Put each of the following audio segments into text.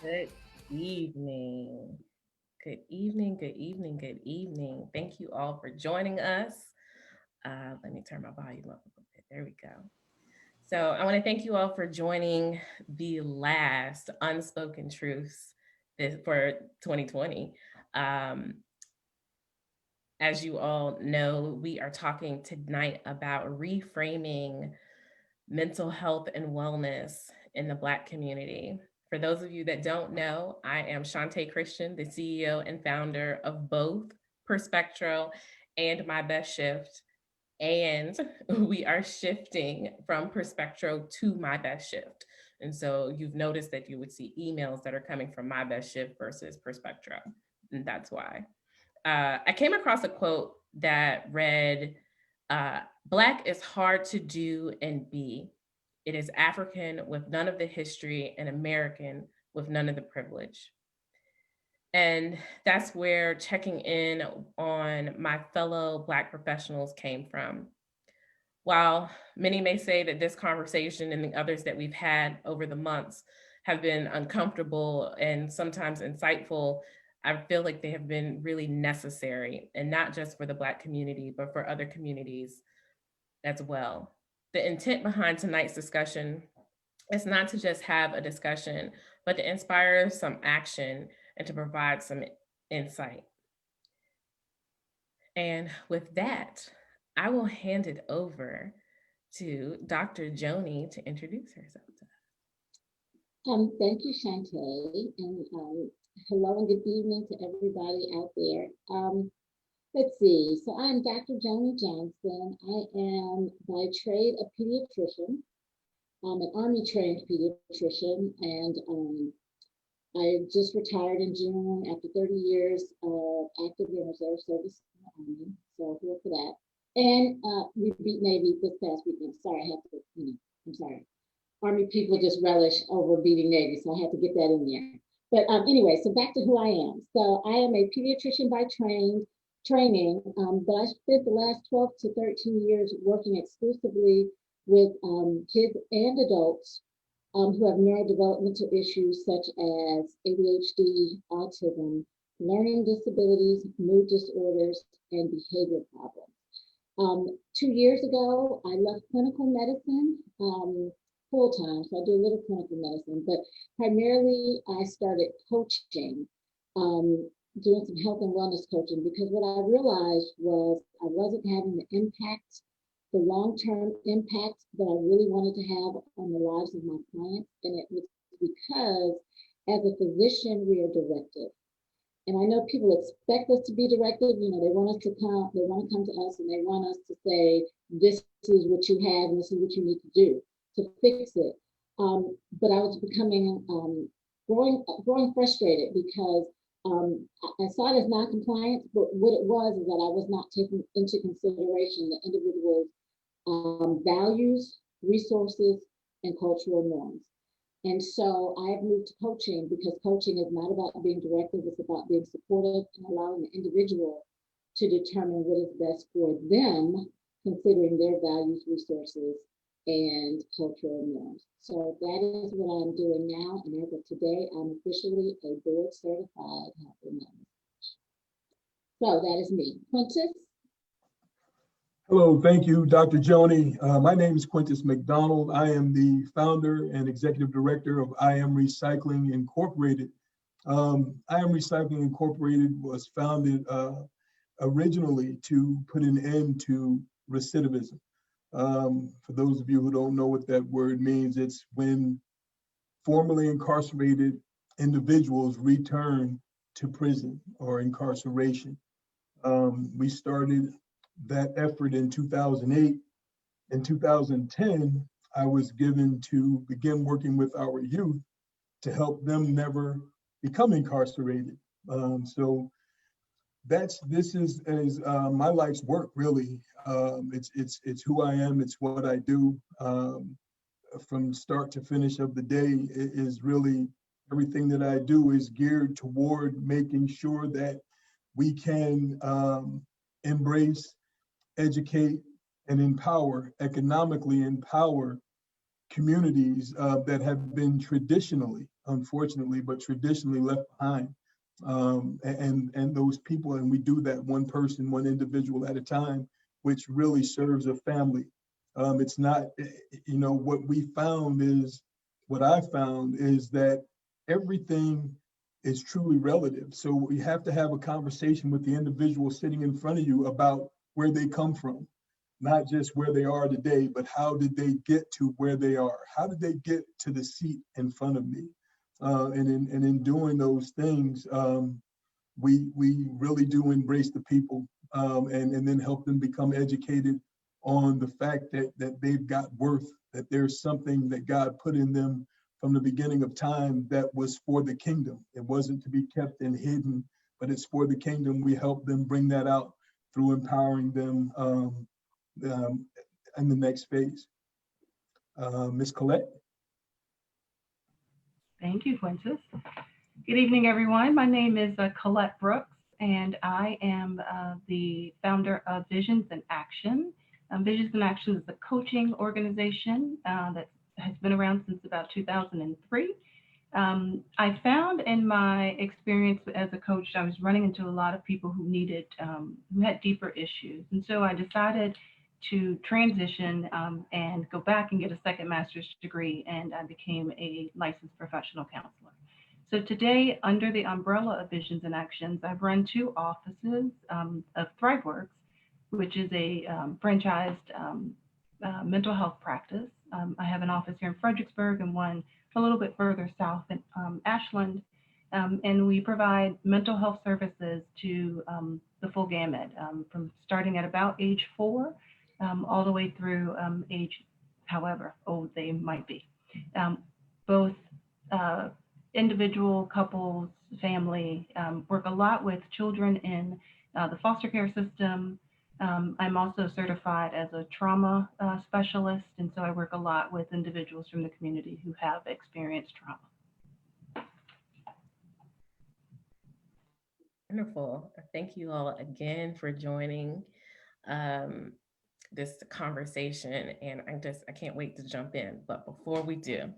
Good evening. Good evening. Good evening. Good evening. Thank you all for joining us. Let me turn my volume up a little bit. There we go. So, I want to thank you all for joining the last Unspoken Truths for 2020. Um, as you all know, we are talking tonight about reframing mental health and wellness in the Black community. For those of you that don't know, I am Shantae Christian, the CEO and founder of both Perspectro and My Best Shift. And we are shifting from Perspectro to My Best Shift. And so you've noticed that you would see emails that are coming from My Best Shift versus Perspectro. And that's why. I came across a quote that read, Black is hard to do and be. It is African with none of the history and American with none of the privilege. And that's where checking in on my fellow Black professionals came from. While many may say that this conversation and the others that we've had over the months have been uncomfortable and sometimes insightful, I feel like they have been really necessary, and not just for the Black community, but for other communities as well. The intent behind tonight's discussion is not to just have a discussion, but to inspire some action and to provide some insight. And with that, I will hand it over to Dr. Joni to introduce herself to us. Thank you, Shantae, and hello and good evening to everybody out there. Let's see. So I'm Dr. Joni Johnson. I am by trade a pediatrician. I'm an Army trained pediatrician, and I just retired in June after 30 years of active and reserve service in the Army. So here for that. And we beat Navy this past weekend. Sorry, I have to, I'm sorry. Army people just relish over beating Navy, so I had to get that in there. But anyway, so back to who I am. So I am a pediatrician by training, but I spent the last 12 to 13 years working exclusively with kids and adults who have neurodevelopmental issues such as ADHD, autism, learning disabilities, mood disorders, and behavior problems. 2 years ago, I left clinical medicine full time, so I do a little clinical medicine, but primarily I started coaching, doing some health and wellness coaching, because what I realized was I wasn't having the impact, the long term impact that I really wanted to have on the lives of my clients. And it was because as a physician, we are directive. And I know people expect us to be directive. They want us to come, they want to come to us and they want us to say, this is what you have and this is what you need to do to fix it. But I was becoming growing frustrated because I saw it as non-compliance, but what it was is that I was not taking into consideration the individual's values, resources, and cultural norms. And so I have moved to coaching because coaching is not about being directive, it's about being supportive and allowing the individual to determine what is best for them, considering their values, resources, and cultural norms. So that is what I'm doing now. And as of today, I'm officially a board certified health and wellness. So that is me. Quintus? Hello, thank you, Dr. Joni. My name is Quintus McDonald. I am the founder and executive director of I Am Recycling Incorporated. I Am Recycling Incorporated was founded originally to put an end to recidivism. For those of you who don't know what that word means, it's when formerly incarcerated individuals return to prison or incarceration. We started that effort in 2008. In 2010, I was given to begin working with our youth to help them never become incarcerated. So this is my life's work, really. It's who I am. It's what I do. From start to finish of the day, it is really everything that I do is geared toward making sure that we can embrace, educate, and economically empower communities that have been traditionally, unfortunately, but traditionally left behind. And those people, and we do that one person, one individual at a time, which really serves a family. It's not, what we found is, what I found is that everything is truly relative. So we have to have a conversation with the individual sitting in front of you about where they come from, not just where they are today, but how did they get to where they are? How did they get to the seat in front of me? And in doing those things, we really do embrace the people, and then help them become educated on the fact that they've got worth, that there's something that God put in them from the beginning of time that was for the kingdom. It wasn't to be kept and hidden, but it's for the kingdom. We help them bring that out through empowering them um, in the next phase. Ms. Collette? Thank you, Quintus. Good evening, everyone. My name is Colette Brooks, and I am the founder of Visions in Action. Visions in Action is a coaching organization that has been around since about 2003. I found in my experience as a coach, I was running into a lot of people who needed, who had deeper issues. And so I decided to transition and go back and get a second master's degree, and I became a licensed professional counselor. So today, under the umbrella of Visions and Actions, I've run two offices of ThriveWorks, which is a franchised mental health practice. I have an office here in Fredericksburg and one a little bit further south in Ashland. And we provide mental health services to the full gamut, from starting at about age 4 all the way through age however old they might be. Both individual, couples, family, work a lot with children in the foster care system. I'm also certified as a trauma specialist, and so I work a lot with individuals from the community who have experienced trauma. Wonderful. Thank you all again for joining this conversation. And I can't wait to jump in. But before we do,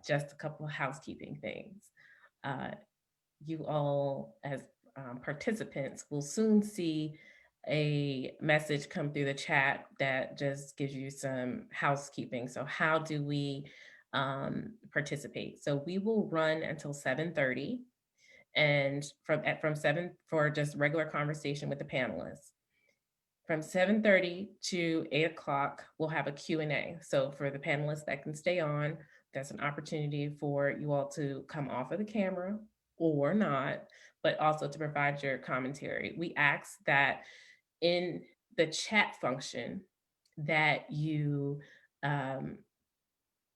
just a couple of housekeeping things. Uh, you all, as participants, will soon see a message come through the chat that just gives you some housekeeping. So how do we participate? So we will run until 7:30, and from 7 for just regular conversation with the panelists. From 7:30 to 8 o'clock, we'll have a Q&A. So for the panelists that can stay on, that's an opportunity for you all to come off of the camera or not, but also to provide your commentary. We ask that in the chat function that you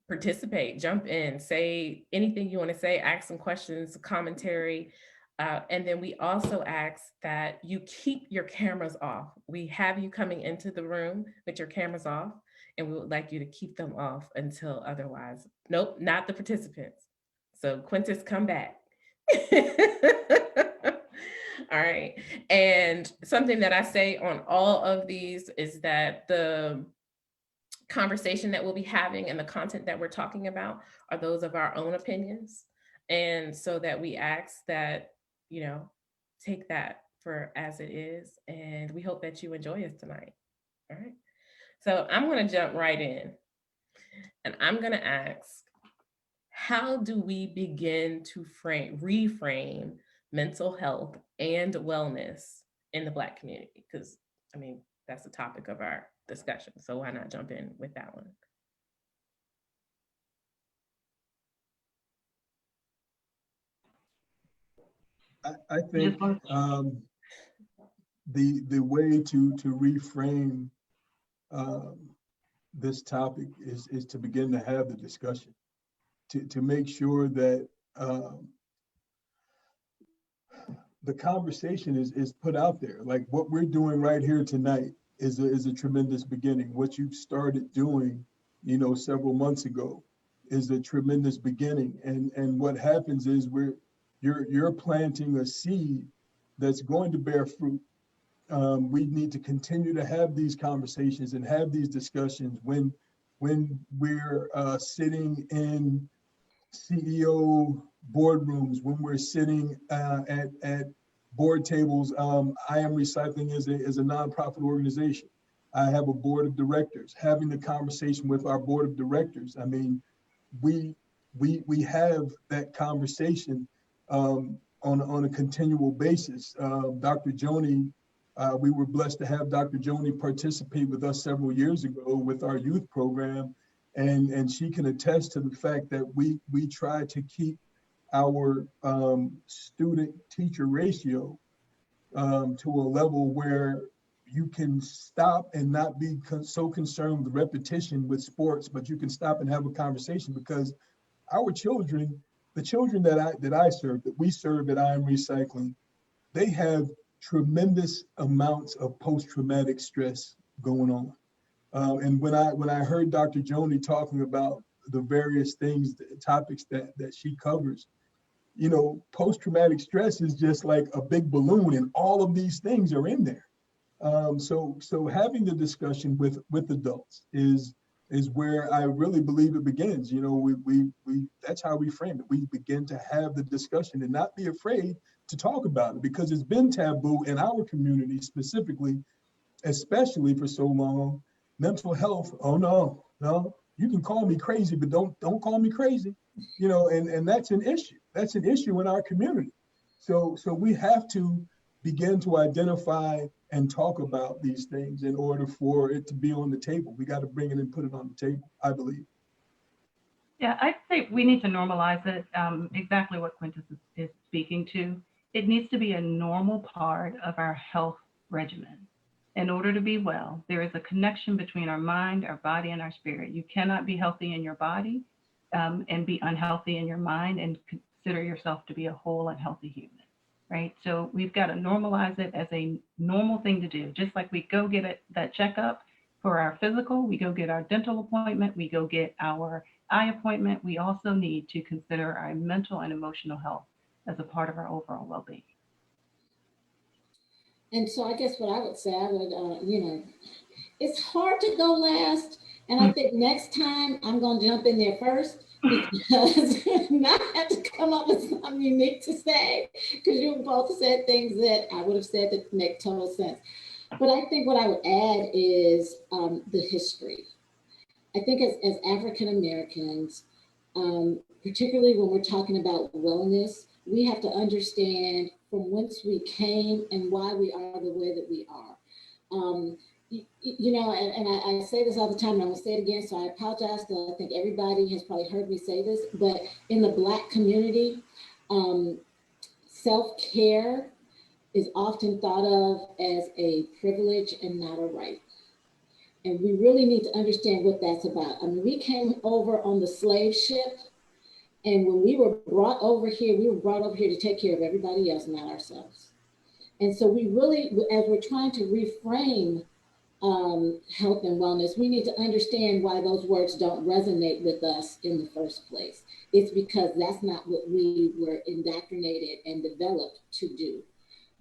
participate, jump in, say anything you want to say, ask some questions, commentary. And then we also ask that you keep your cameras off. We have you coming into the room with your cameras off, and we would like you to keep them off until otherwise. Nope, not the participants. So Quintus, come back. All right. And something that I say on all of these is that the conversation that we'll be having and the content that we're talking about are those of our own opinions. And so that we ask that, take that for as it is. And we hope that you enjoy us tonight. All right. So I'm going to jump right in, and I'm going to ask, how do we begin to reframe mental health and wellness in the Black community? Because, that's the topic of our discussion. So why not jump in with that one? I think the way to reframe this topic is to begin to have the discussion, to make sure that the conversation is put out there. Like what we're doing right here tonight is a tremendous beginning. What you've started doing, several months ago is a tremendous beginning. And what happens is you're planting a seed that's going to bear fruit. We need to continue to have these conversations and have these discussions when when we're sitting in CEO boardrooms, when we're sitting at board tables. I Am Recycling is a nonprofit organization. I have a board of directors. Having the conversation with our board of directors, I mean, we we have that conversation on a continual basis. Dr. Joni, we were blessed to have Dr. Joni participate with us several years ago with our youth program, and she can attest to the fact that we try to keep our student teacher ratio to a level where you can stop and not be so concerned with repetition with sports, but you can stop and have a conversation, because our children, the children that I serve, that we serve at I Am Recycling, they have tremendous amounts of post-traumatic stress going on. And when I heard Dr. Joni talking about the various things, the topics that she covers, you know, post-traumatic stress is just like a big balloon, and all of these things are in there. So having the discussion with adults is where I really believe it begins. You know, we that's how we frame it. We begin to have the discussion and not be afraid to talk about it, because it's been taboo in our community specifically, especially for so long. Mental health, oh no, no, you can call me crazy, but don't call me crazy. You know, and that's an issue. That's an issue in our community. So we have to begin to identify and talk about these things in order for it to be on the table. We got to bring it and put it on the table, I believe. Yeah, I'd say we need to normalize it. Exactly what Quintus is speaking to. It needs to be a normal part of our health regimen. In order to be well, there is a connection between our mind, our body, and our spirit. You cannot be healthy in your body and be unhealthy in your mind and consider yourself to be a whole and healthy human, right? So we've got to normalize it as a normal thing to do. Just like we go get that checkup for our physical, we go get our dental appointment, we go get our eye appointment, we also need to consider our mental and emotional health as a part of our overall well-being. And so I guess what I would say, I would, it's hard to go last. And I think next time I'm going to jump in there first, because not have to come up with something unique to say, because you both said things that I would have said that make total sense. But I think what I would add is the history. I think as African Americans, particularly when we're talking about wellness, we have to understand from whence we came and why we are the way that we are. And I say this all the time, and I'm gonna say it again, so I apologize, because I think everybody has probably heard me say this, but in the Black community, self-care is often thought of as a privilege and not a right. And we really need to understand what that's about. I mean, we came over on the slave ship, and when we were brought over here, we were brought over here to take care of everybody else, not ourselves. And so we really, as we're trying to reframe health and wellness, we need to understand why those words don't resonate with us in the first place. It's because that's not what we were indoctrinated and developed to do.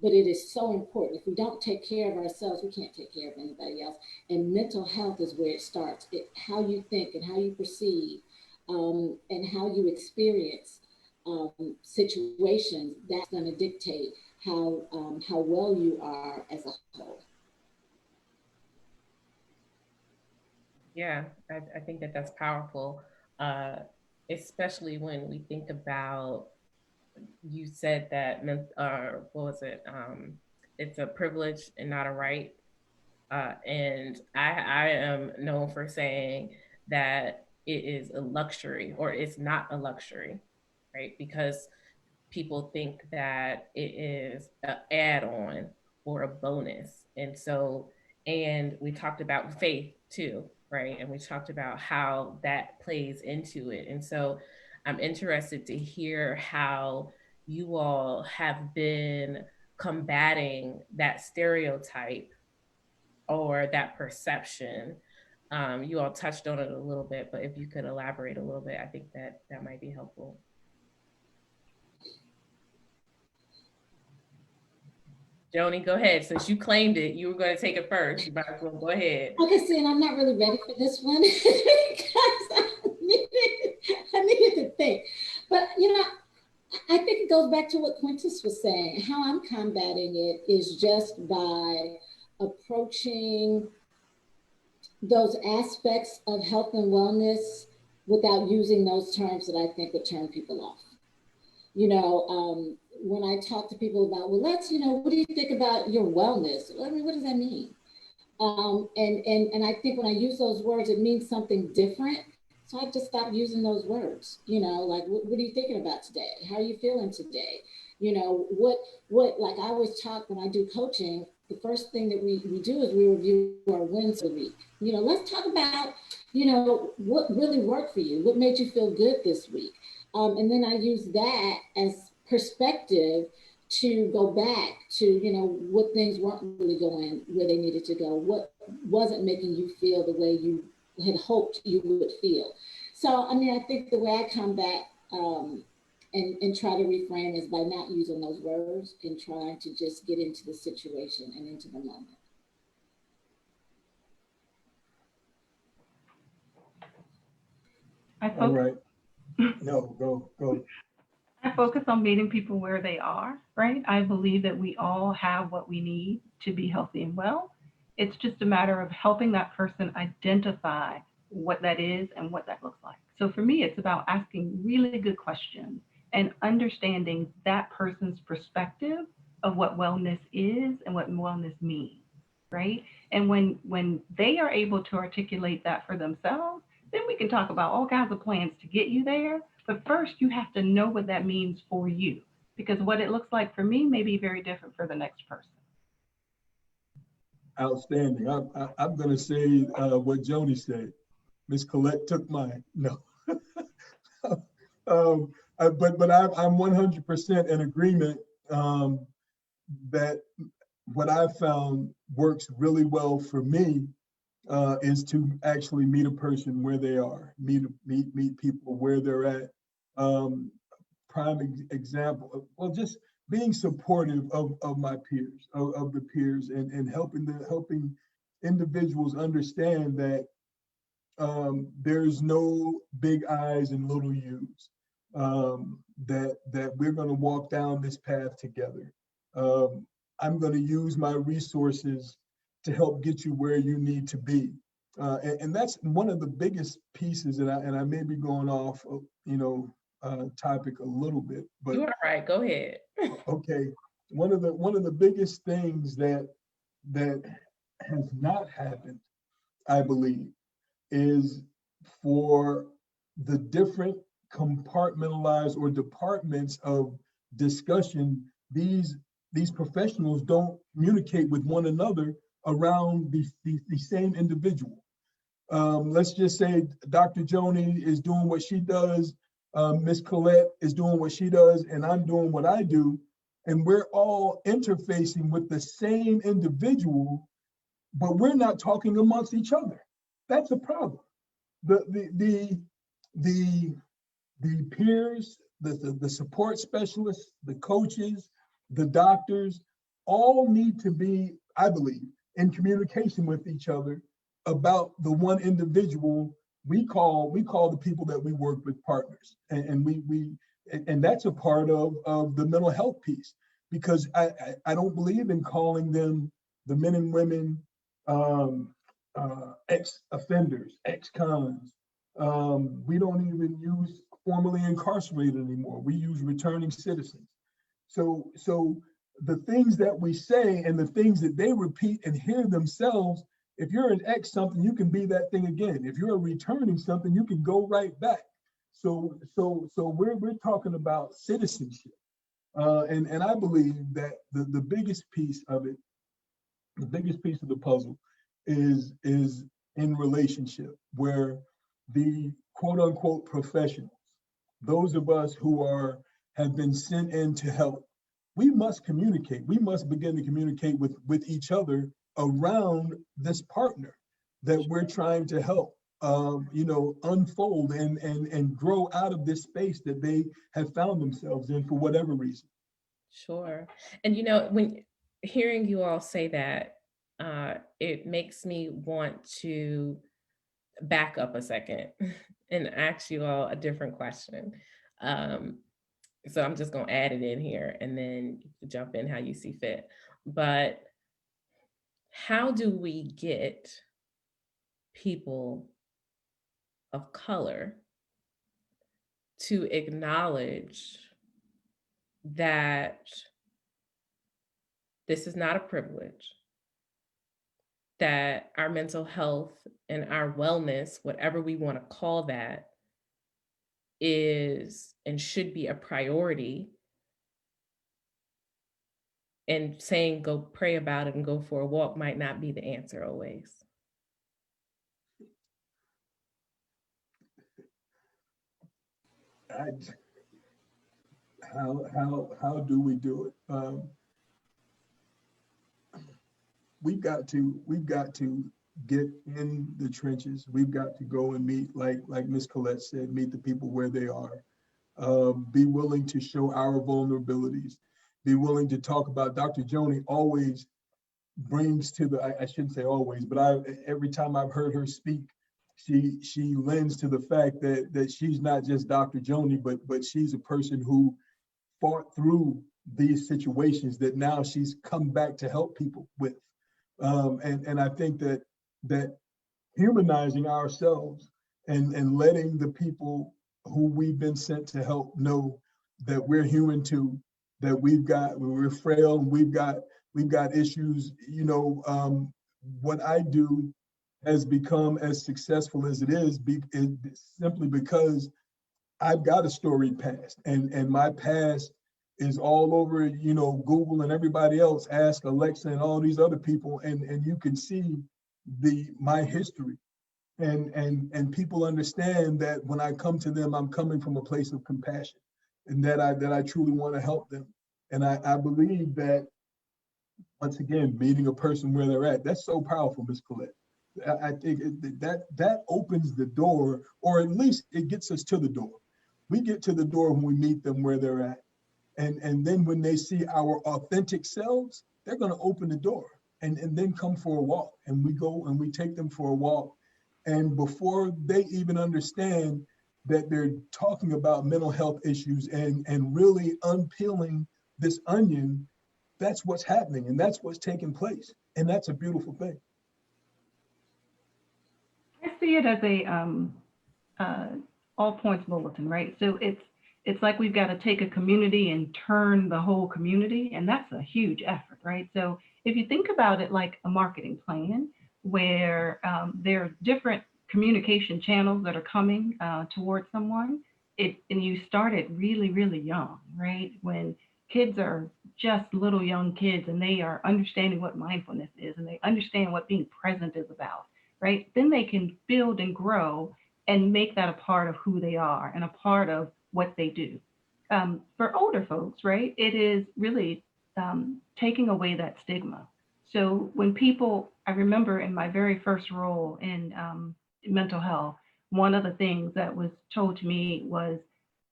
But it is so important. If we don't take care of ourselves, we can't take care of anybody else. And mental health is where it starts. How you think and how you perceive and how you experience situations, that's going to dictate how well you are as a whole. Yeah, I think that that's powerful, especially when we think about, you said that, what was it? It's a privilege and not a right. And I am known for saying that it is a luxury, or it's not a luxury, right? Because people think that it is an add-on or a bonus. And so, and we talked about faith too, right? And we talked about how that plays into it. And so I'm interested to hear how you all have been combating that stereotype or that perception. You all touched on it a little bit, but if you could elaborate a little bit, I think that that might be helpful. Joni, go ahead. Since you claimed it, you were going to take it first. You might as well go ahead. Okay, see, and I'm not really ready for this one because I needed to think. But I think it goes back to what Quintus was saying. How I'm combating it is just by approaching those aspects of health and wellness without using those terms that I think would turn people off. When I talk to people about, well, what do you think about your wellness? I mean, what does that mean? And I think when I use those words, it means something different. So I just stopped using those words. Like what are you thinking about today? How are you feeling today? What like I always talk when I do coaching. The first thing that we do is we review our wins of the week. Let's talk about what really worked for you. What made you feel good this week? And then I use that as perspective to go back to what things weren't really going where they needed to go, what wasn't making you feel the way you had hoped you would feel. So I mean, I think the way I combat and try to reframe is by not using those words and trying to just get into the situation and into the moment. All right. No, go. I focus on meeting people where they are, right? I believe that we all have what we need to be healthy and well. It's just a matter of helping that person identify what that is and what that looks like. So for me, it's about asking really good questions and understanding that person's perspective of what wellness is and what wellness means, right? And when they are able to articulate that for themselves, then we can talk about all kinds of plans to get you there. But first, you have to know what that means for you, because what it looks like for me may be very different for the next person. Outstanding. I'm going to say what Joni said. Miss Colette took mine. No. But I'm 100% in agreement that what I found works really well for me is to actually meet a person where they are, meet people where they're at. Prime example, well, just being supportive of my peers, of the peers, and helping individuals understand that there's no big I's and little U's. That we're going to walk down this path together. I'm going to use my resources to help get you where you need to be. And that's one of the biggest pieces, and I may be going off, topic a little bit, but You're all right. Go ahead. okay. One of the biggest things that has not happened, I believe, is for the different compartmentalized or departments of discussion. These professionals don't communicate with one another around the same individual. Let's just say Dr. Joni is doing what she does, Miss Colette is doing what she does, and I'm doing what I do, and we're all interfacing with the same individual, but we're not talking amongst each other. That's a problem. The peers, the support specialists, the coaches, the doctors, all need to be, I believe, in communication with each other about the one individual we call the people that we work with partners, and that's a part of the mental health piece, because I don't believe in calling them the men and women ex-offenders, ex-cons. We don't even use formerly incarcerated anymore. We use returning citizens. So the things that we say and the things that they repeat and hear themselves, if you're an ex something, you can be that thing again. If you're returning something, you can go right back. So we're talking about citizenship. And I believe that the biggest piece of it, the biggest piece of the puzzle is in relationship, where the quote unquote professionals, those of us who have been sent in to help, we must communicate. We must begin to communicate with each other around this partner that we're trying to help unfold and grow out of this space that they have found themselves in for whatever reason. Sure. And hearing you all say that, it makes me want to back up a second and ask you all a different question. Um, so I'm just going to add it in here and then you can jump in how you see fit. But how do we get people of color to acknowledge that this is not a privilege, that our mental health and our wellness, whatever we want to call that, is and should be a priority, and saying go pray about it and go for a walk might not be the answer always? I, how do we do it? We've got to get in the trenches. We've got to go and meet, like Miss Colette said, meet the people where they are. Be willing to show our vulnerabilities. Be willing to talk about. Dr. Joni always brings to the, I shouldn't say always, but every time I've heard her speak, she lends to the fact that she's not just Dr. Joni, but she's a person who fought through these situations that now she's come back to help people with. And I think that humanizing ourselves and letting the people who we've been sent to help know that we're human too, that we're frail, and we've got issues. What I do has become as successful as it is simply because I've got a storied past, and my past is all over, Google and everybody else. Ask Alexa and all these other people, and you can see my history. And people understand that when I come to them, I'm coming from a place of compassion, and that I truly want to help them. And I believe that, once again, meeting a person where they're at, that's so powerful, Ms. Colette. I think that opens the door, or at least it gets us to the door. We get to the door when we meet them where they're at. And then when they see our authentic selves, they're going to open the door and then come for a walk. And we go and we take them for a walk. And before they even understand that they're talking about mental health issues and really unpeeling this onion, that's what's happening and that's what's taking place. And that's a beautiful thing. I see it as a uh, all points bulletin, right? So it's like we've got to take a community and turn the whole community, and that's a huge effort, right? So if you think about it like a marketing plan, where there are different communication channels that are coming towards someone, and you start it really, really young, right? When kids are just little young kids and they are understanding what mindfulness is and they understand what being present is about, right? Then they can build and grow and make that a part of who they are and a part of what they do. For older folks, right, it is really taking away that stigma. So when people, I remember in my very first role in mental health, one of the things that was told to me was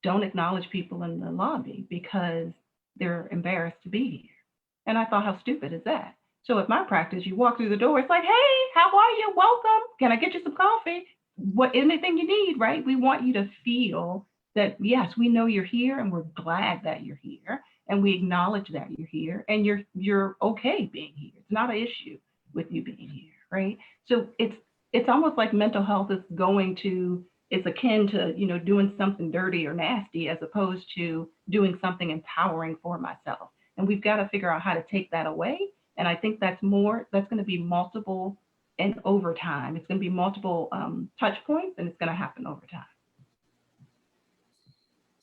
don't acknowledge people in the lobby because they're embarrassed to be here. And I thought, how stupid is that? So at my practice, you walk through the door, it's like, hey, how are you? Welcome. Can I get you some coffee? What anything you need, right? We want you to feel that yes, we know you're here and we're glad that you're here and we acknowledge that you're here and you're okay being here. It's not an issue with you being here, right? So it's almost like mental health is going to it's akin to doing something dirty or nasty as opposed to doing something empowering for myself. And we've got to figure out how to take that away. And I think that's going to be multiple and over time. It's going to be multiple touch points and it's going to happen over time.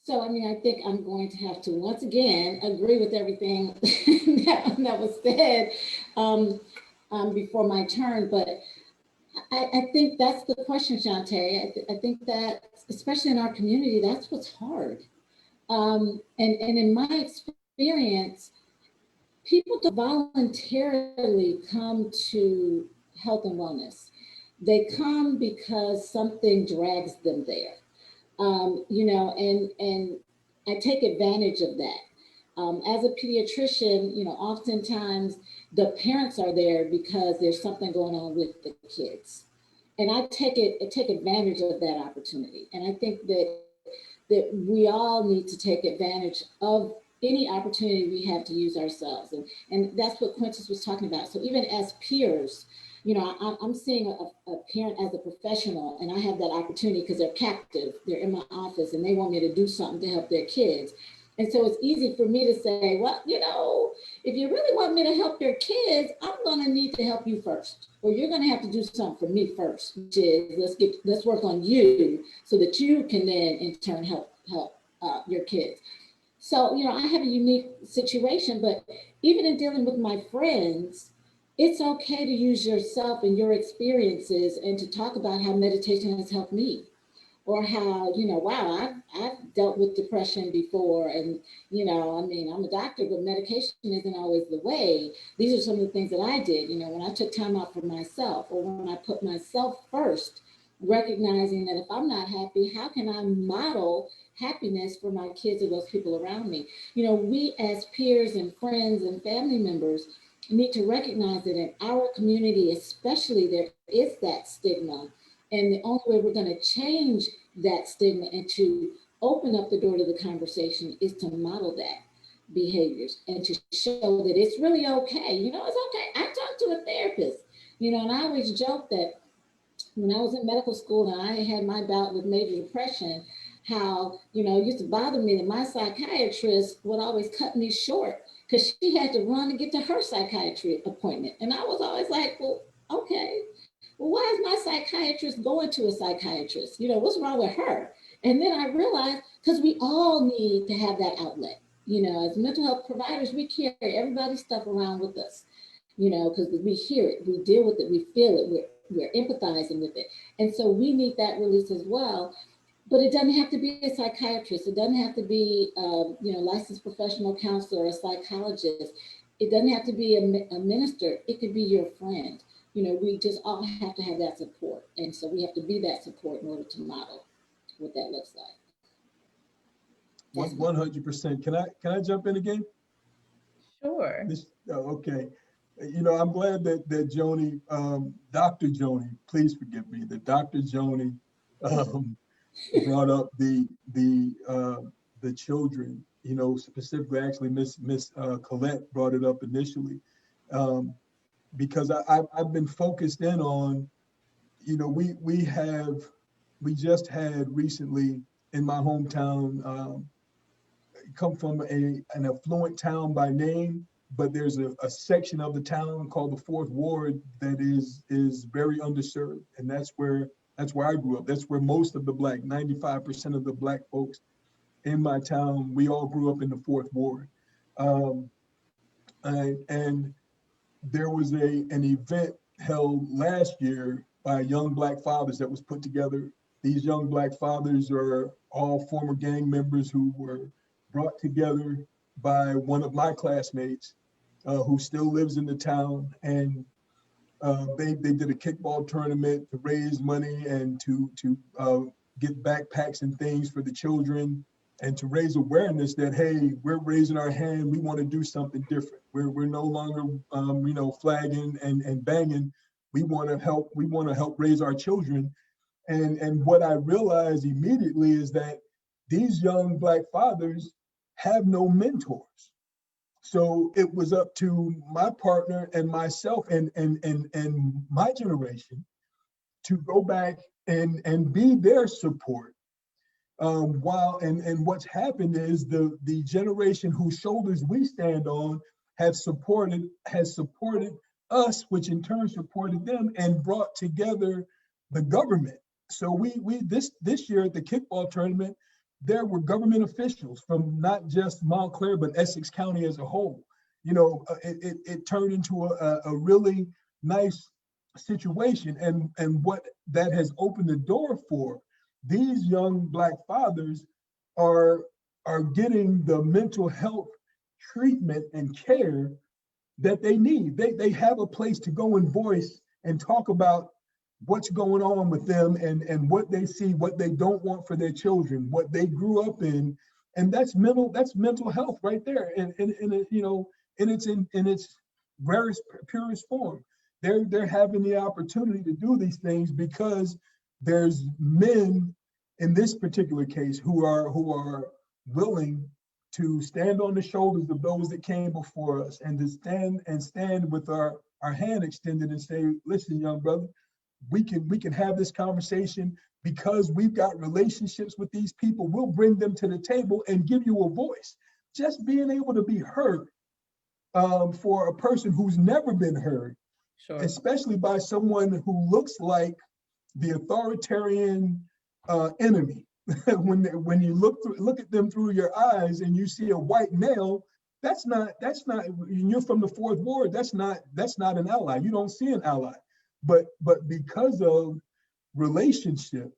So, I mean, I think I'm going to have to once again agree with everything that was said before my turn. But I think that's the question, Shantae. I think that, especially in our community, that's what's hard. And in my experience, people don't voluntarily come to health and wellness. They come because something drags them there. And I take advantage of that. As a pediatrician, oftentimes the parents are there because there's something going on with the kids. And I take advantage of that opportunity. And I think that we all need to take advantage of any opportunity we have to use ourselves. And that's what Quintus was talking about. So even as peers, I'm seeing a parent as a professional, and I have that opportunity because they're captive. They're in my office and they want me to do something to help their kids. And so it's easy for me to say, well, if you really want me to help your kids, I'm going to need to help you first, or you're going to have to do something for me first, which is let's work on you so that you can then in turn help your kids. So I have a unique situation, but even in dealing with my friends, it's okay to use yourself and your experiences and to talk about how meditation has helped me, or how wow, I've dealt with depression before, and I mean, I'm a doctor, but medication isn't always the way. These are some of the things that I did, when I took time out for myself, or when I put myself first, recognizing that if I'm not happy, how can I model happiness for my kids or those people around me? We as peers and friends and family members need to recognize that in our community especially, there is that stigma, and the only way we're going to change that stigma and to open up the door to the conversation is to model that behaviors and to show that it's really okay. It's okay. I talked to a therapist, and I always joke that when I was in medical school and I had my bout with major depression, how, it used to bother me that my psychiatrist would always cut me short because she had to run and get to her psychiatry appointment. And I was always like, well, okay, well, why is my psychiatrist going to a psychiatrist? What's wrong with her? And then I realized because we all need to have that outlet. As mental health providers, we carry everybody's stuff around with us, because we hear it, we deal with it, we feel it, we're empathizing with it. And so we need that release as well. But it doesn't have to be a psychiatrist. It doesn't have to be, licensed professional counselor or a psychologist. It doesn't have to be a minister. It could be your friend. We just all have to have that support. And so we have to be that support in order to model what that looks like. 100%. Can I jump in again? Sure. Okay. I'm glad that Joni, Dr. Joni, please forgive me, that Dr. Joni brought up the children. Specifically, actually, Miss Colette brought it up initially, because I've been focused in on, we just had recently in my hometown, come from an affluent town by name, but there's a section of the town called the Fourth Ward that is very underserved, and that's where I grew up. That's where most of the 95% of the Black folks in my town, we all grew up in the Fourth Ward. And there was an event held last year by young Black fathers that was put together. These young Black fathers are all former gang members who were brought together by one of my classmates who still lives in the town. And they did a kickball tournament to raise money and to get backpacks and things for the children, and to raise awareness that, hey, we're raising our hand, we want to do something different. We're no longer flagging and banging. We want to help raise our children. And what I realized immediately is that these young Black fathers have no mentors. So it was up to my partner and myself and my generation to go back and be their support. And what's happened is the generation whose shoulders we stand on has supported us, which in turn supported them and brought together the government. So this year at the kickball tournament, there were government officials from not just Montclair, but Essex County as a whole. It turned into a really nice situation. And what that has opened the door for, these young Black fathers are getting the mental health treatment and care that they need. They have a place to go and voice and talk about what's going on with them and what they see, what they don't want for their children, what they grew up in, And that's mental health right there. And you know, in its rarest, purest form. They're having the opportunity to do these things because there's men in this particular case who are willing to stand on the shoulders of those that came before us and to stand with our hand extended and say, listen, young brother, we can have this conversation because we've got relationships with these people. We'll bring them to the table and give you a voice. Just being able to be heard for a person who's never been heard, Sure. especially by someone who looks like the authoritarian enemy. when you look at them through your eyes and you see a white male, that's not. You're from the fourth ward. That's not an ally. You don't see an ally. But because of relationship,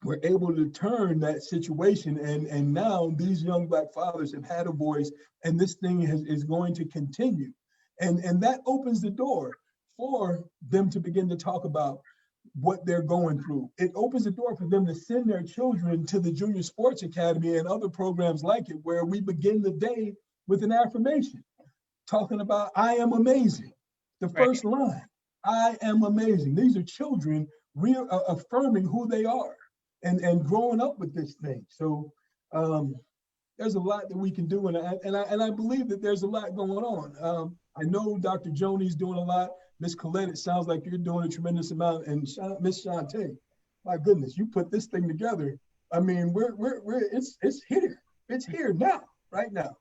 we're able to turn that situation, and now these young Black fathers have had a voice, and this thing is going to continue, and that opens the door for them to begin to talk about what they're going through. It opens the door for them to send their children to the Junior Sports Academy and other programs like it, where we begin the day with an affirmation, talking about I am amazing. The first line, I am amazing. These are children affirming who they are and growing up with this thing. So there's a lot that we can do, and I believe that there's a lot going on. I know Dr. Joni's doing a lot. Miss Colette, it sounds like you're doing a tremendous amount, and Miss Shantae, my goodness, you put this thing together. I mean, it's here. It's here now, right now.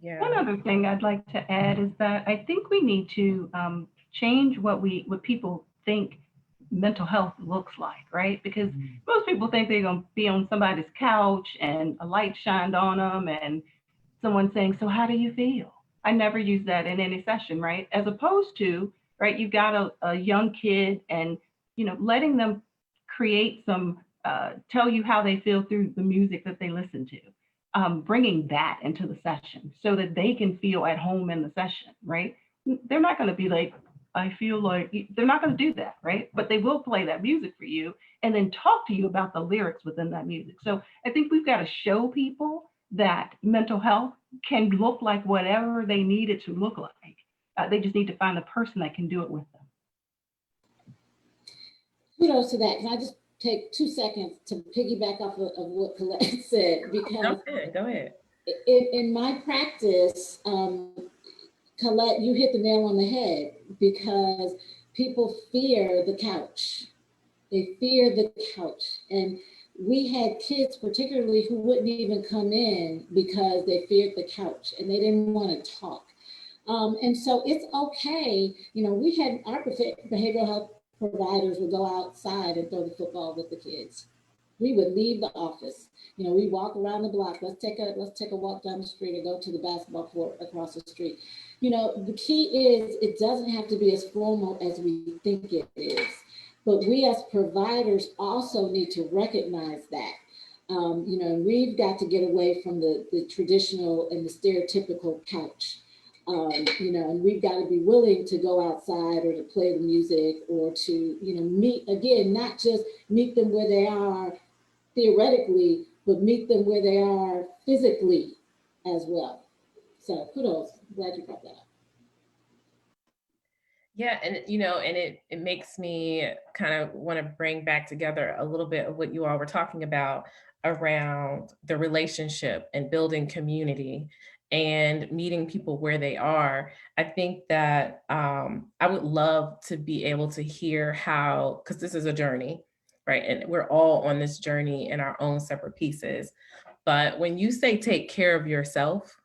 Yeah. One other thing I'd like to add is that I think we need to change what people think mental health looks like, right? Because most people think they're going to be on somebody's couch and a light shined on them and someone saying, so how do you feel? I never use that in any session, right? As opposed to, right, you've got a young kid and, you know, letting them create some, tell you how they feel through the music that they listen to. Bringing that into the session so that they can feel at home in the session, right? They're not going to be like, I feel like, they're not going to do that, right? But they will play that music for you and then talk to you about the lyrics within that music. So I think we've got to show people that mental health can look like whatever they need it to look like. They just need to find the person that can do it with them. Kudos to that. Can I just take 2 seconds to piggyback off of what Colette said? Because Go ahead. In my practice, Colette, you hit the nail on the head, because people fear the couch. They fear the couch. And we had kids particularly who wouldn't even come in because they feared the couch and they didn't want to talk. And so it's okay. You know, we had our behavioral health providers would go outside and throw the football with the kids. We would leave the office. You know, we walk around the block. Let's take a walk down the street or go to the basketball court across the street. You know, the key is it doesn't have to be as formal as we think it is. But we as providers also need to recognize that. You know, we've got to get away from the traditional and the stereotypical couch. You know, and we've got to be willing to go outside or to play the music or to, you know, meet, again, not just meet them where they are theoretically, but meet them where they are physically as well. So kudos. I'm glad you brought that up. Yeah, and you know, and it makes me kind of want to bring back together a little bit of what you all were talking about around the relationship and building community and meeting people where they are. I think that I would love to be able to hear how, because this is a journey, right? And we're all on this journey in our own separate pieces. But when you say take care of yourself,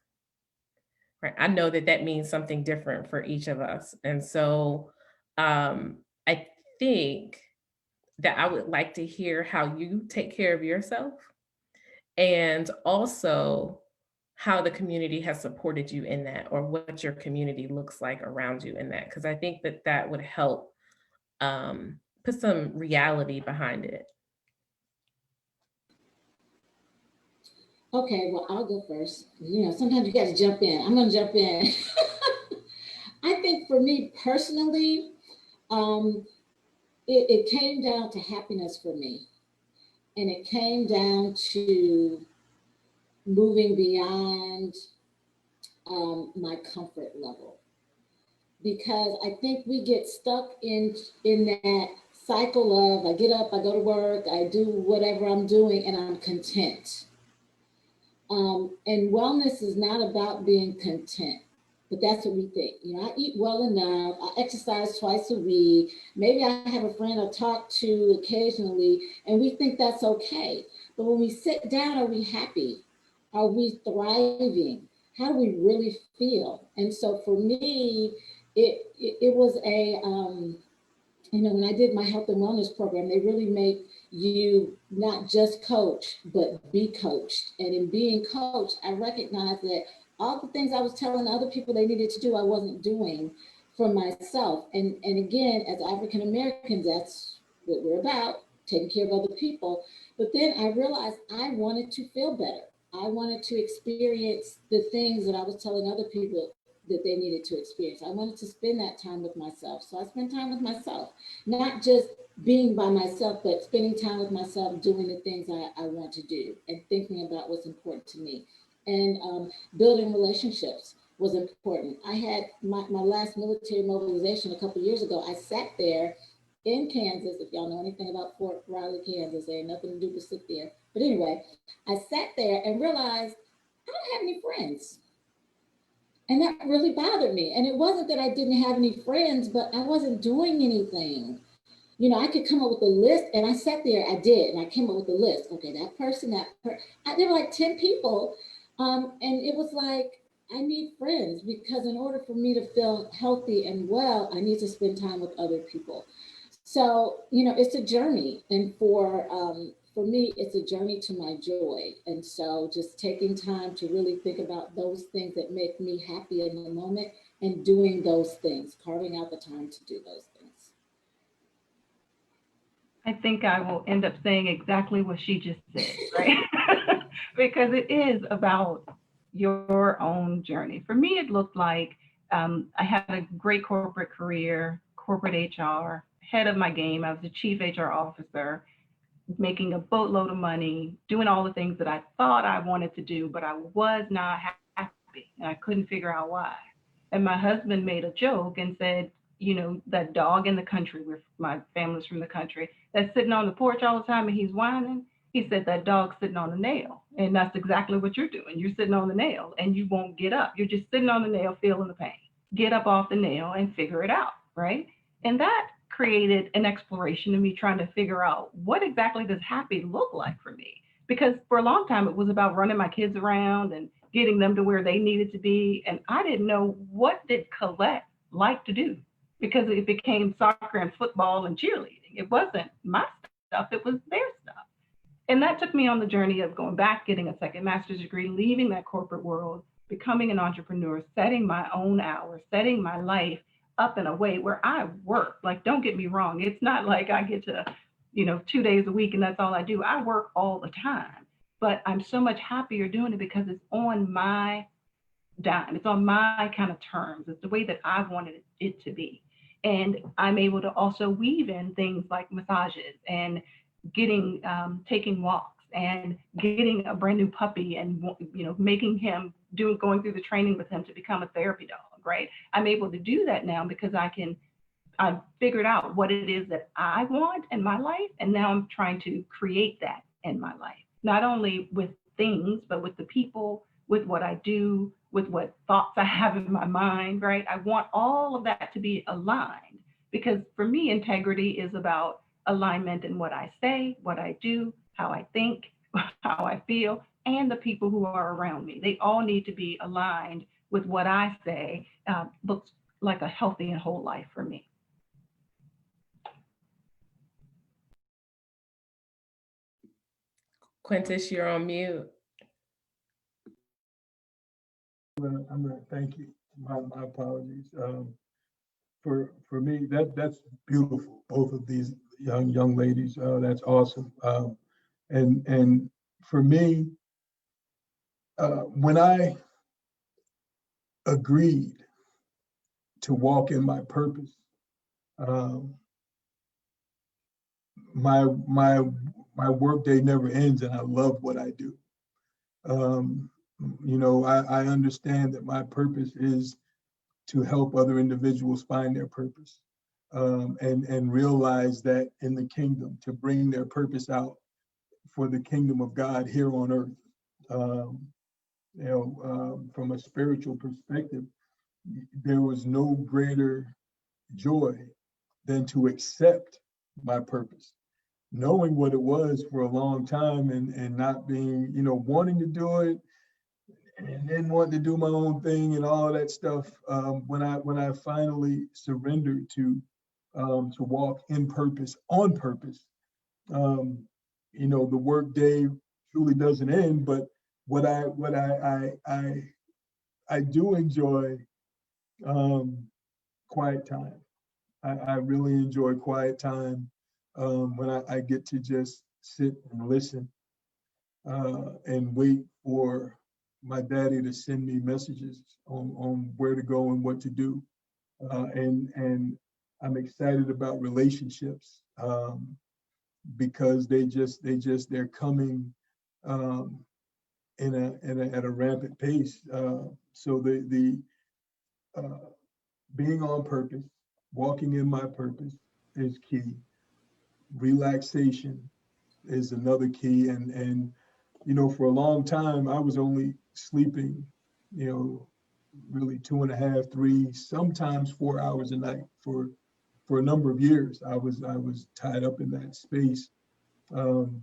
right, I know that that means something different for each of us. And so I think that I would like to hear how you take care of yourself and also how the community has supported you in that, or what your community looks like around you in that, because I think that that would help put some reality behind it. Okay, well, I'll go first. You know, sometimes you got to jump in. I'm going to jump in. I think for me personally, it came down to happiness for me. And it came down to moving beyond my comfort level, because I think we get stuck in that cycle of I get up, I go to work, I do whatever I'm doing, and I'm content. And wellness is not about being content, but that's what we think. You know, I eat well enough, I exercise twice a week, maybe I have a friend I talk to occasionally, and we think that's okay. But when we sit down, are we happy? Are we thriving? How do we really feel? And so for me, it was a when I did my health and wellness program, they really make you not just coach, but be coached. And in being coached, I recognized that all the things I was telling other people they needed to do, I wasn't doing for myself. And again, as African Americans, that's what we're about, taking care of other people. But then I realized I wanted to feel better. I wanted to experience the things that I was telling other people that they needed to experience. I wanted to spend that time with myself. So I spent time with myself, not just being by myself, but spending time with myself, doing the things I want to do and thinking about what's important to me. And building relationships was important. I had my last military mobilization a couple years ago. I sat there in Kansas. If y'all know anything about Fort Riley, Kansas, there ain't nothing to do but sit there. But anyway, I sat there and realized I don't have any friends. And that really bothered me. And it wasn't that I didn't have any friends, but I wasn't doing anything. You know, I could come up with a list, and I sat there, I did, and I came up with a list. Okay, that person, there were like 10 people. And it was like, I need friends, because in order for me to feel healthy and well, I need to spend time with other people. So, it's a journey. And for me, it's a journey to my joy. And so just taking time to really think about those things that make me happy in the moment and doing those things, carving out the time to do those things. I think I will end up saying exactly what she just said, right? Because it is about your own journey. For me, it looked like I had a great corporate career, corporate HR, head of my game. I was the chief HR officer, making a boatload of money, doing all the things that I thought I wanted to do, but I was not happy and I couldn't figure out why. And my husband made a joke and said, that dog in the country, where my family's from the country, that's sitting on the porch all the time and he's whining. He said that dog's sitting on a nail. And that's exactly what you're doing. You're sitting on the nail and you won't get up. You're just sitting on the nail, feeling the pain. Get up off the nail and figure it out, right? And that created an exploration of me trying to figure out what exactly does happy look like for me. Because for a long time, it was about running my kids around and getting them to where they needed to be. And I didn't know, what did Colette like to do? Because it became soccer and football and cheerleading. It wasn't my stuff, it was their stuff. And that took me on the journey of going back, getting a second master's degree, leaving that corporate world, becoming an entrepreneur, setting my own hours, setting my life up in a way where I work. Like, don't get me wrong, it's not like I get to, 2 days a week and that's all I do. I work all the time, but I'm so much happier doing it because it's on my dime. It's on my kind of terms. It's the way that I wanted it to be. And I'm able to also weave in things like massages and taking walks and getting a brand new puppy and making him going through the training with him to become a therapy dog, right? I'm able to do that now because I've figured out what it is that I want in my life, and now I'm trying to create that in my life, not only with things but with the people, with what I do, with what thoughts I have in my mind, right? I want all of that to be aligned, because for me, integrity is about alignment in what I say, what I do, how I think, how I feel, and the people who are around me. They all need to be aligned with what I say looks like a healthy and whole life for me. Quintus, you're on mute. I'm gonna thank you. My apologies. For me, that's beautiful. Both of these young ladies, that's awesome. And for me, when I agreed to walk in my purpose, um, my my workday never ends, and I love what I do. Um, I understand that my purpose is to help other individuals find their purpose, and realize that in the kingdom, to bring their purpose out for the kingdom of God here on earth. Um, from a spiritual perspective, there was no greater joy than to accept my purpose, knowing what it was for a long time, and not being, wanting to do it and then wanting to do my own thing and all of that stuff. When I finally surrendered to walk in purpose, on purpose, um, the work day truly doesn't end. But what I do enjoy, um, quiet time. I really enjoy quiet time, when I get to just sit and listen, and wait for my daddy to send me messages on where to go and what to do. And I'm excited about relationships, because they're coming, um, at a rampant pace. So the uh, being on purpose, walking in my purpose is key. Relaxation is another key. And for a long time I was only sleeping, you know, really 2.5, 3, sometimes 4 hours a night for a number of years. I was tied up in that space. Um,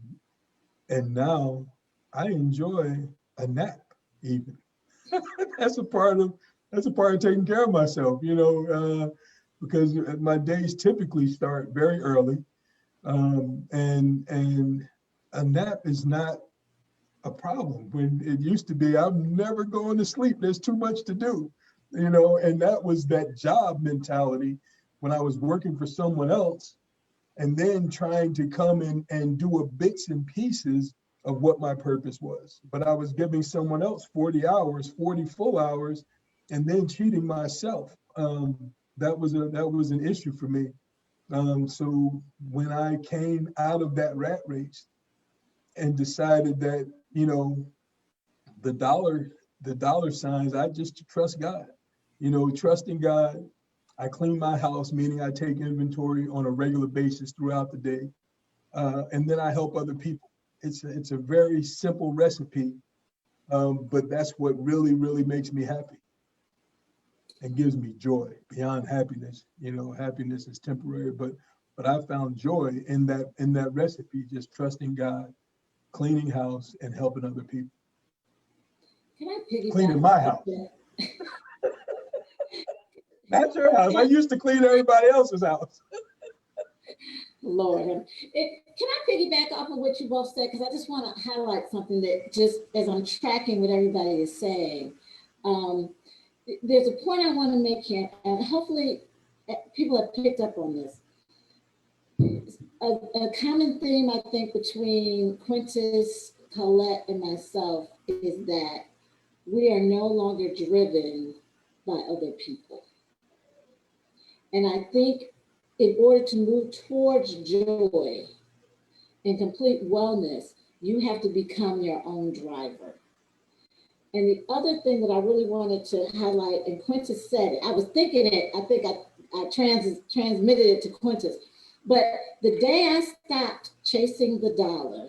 and now I enjoy a nap even. that's a part of that's a part of taking care of myself, because my days typically start very early, and a nap is not a problem. When it used to be, I'm never going to sleep. There's too much to do, and that was that job mentality when I was working for someone else, and then trying to come in and do a bits and pieces of what my purpose was. But I was giving someone else 40 hours, 40 full hours, and then cheating myself. That was an issue for me. So when I came out of that rat race and decided that, the dollar, the dollar signs, I just trust God. Trusting God. I clean my house, meaning I take inventory on a regular basis throughout the day, and then I help other people. It's a very simple recipe, but that's what really really makes me happy and gives me joy beyond happiness. Happiness is temporary, but I found joy in that recipe, just trusting God, cleaning house, and helping other people. Can I piggyback Cleaning off my of house, that? not your house. I used to clean everybody else's house. Lord, can I piggyback off of what you both said? Because I just want to highlight something that, just as I'm tracking what everybody is saying, um, there's a point I want to make here, and hopefully people have picked up on this. A common theme, I think, between Quintus, Colette, and myself is that we are no longer driven by other people. And I think in order to move towards joy and complete wellness, you have to become your own driver. And the other thing that I really wanted to highlight, and Quintus said it, I was thinking it, I think I transmitted it to Quintus. But the day I stopped chasing the dollar,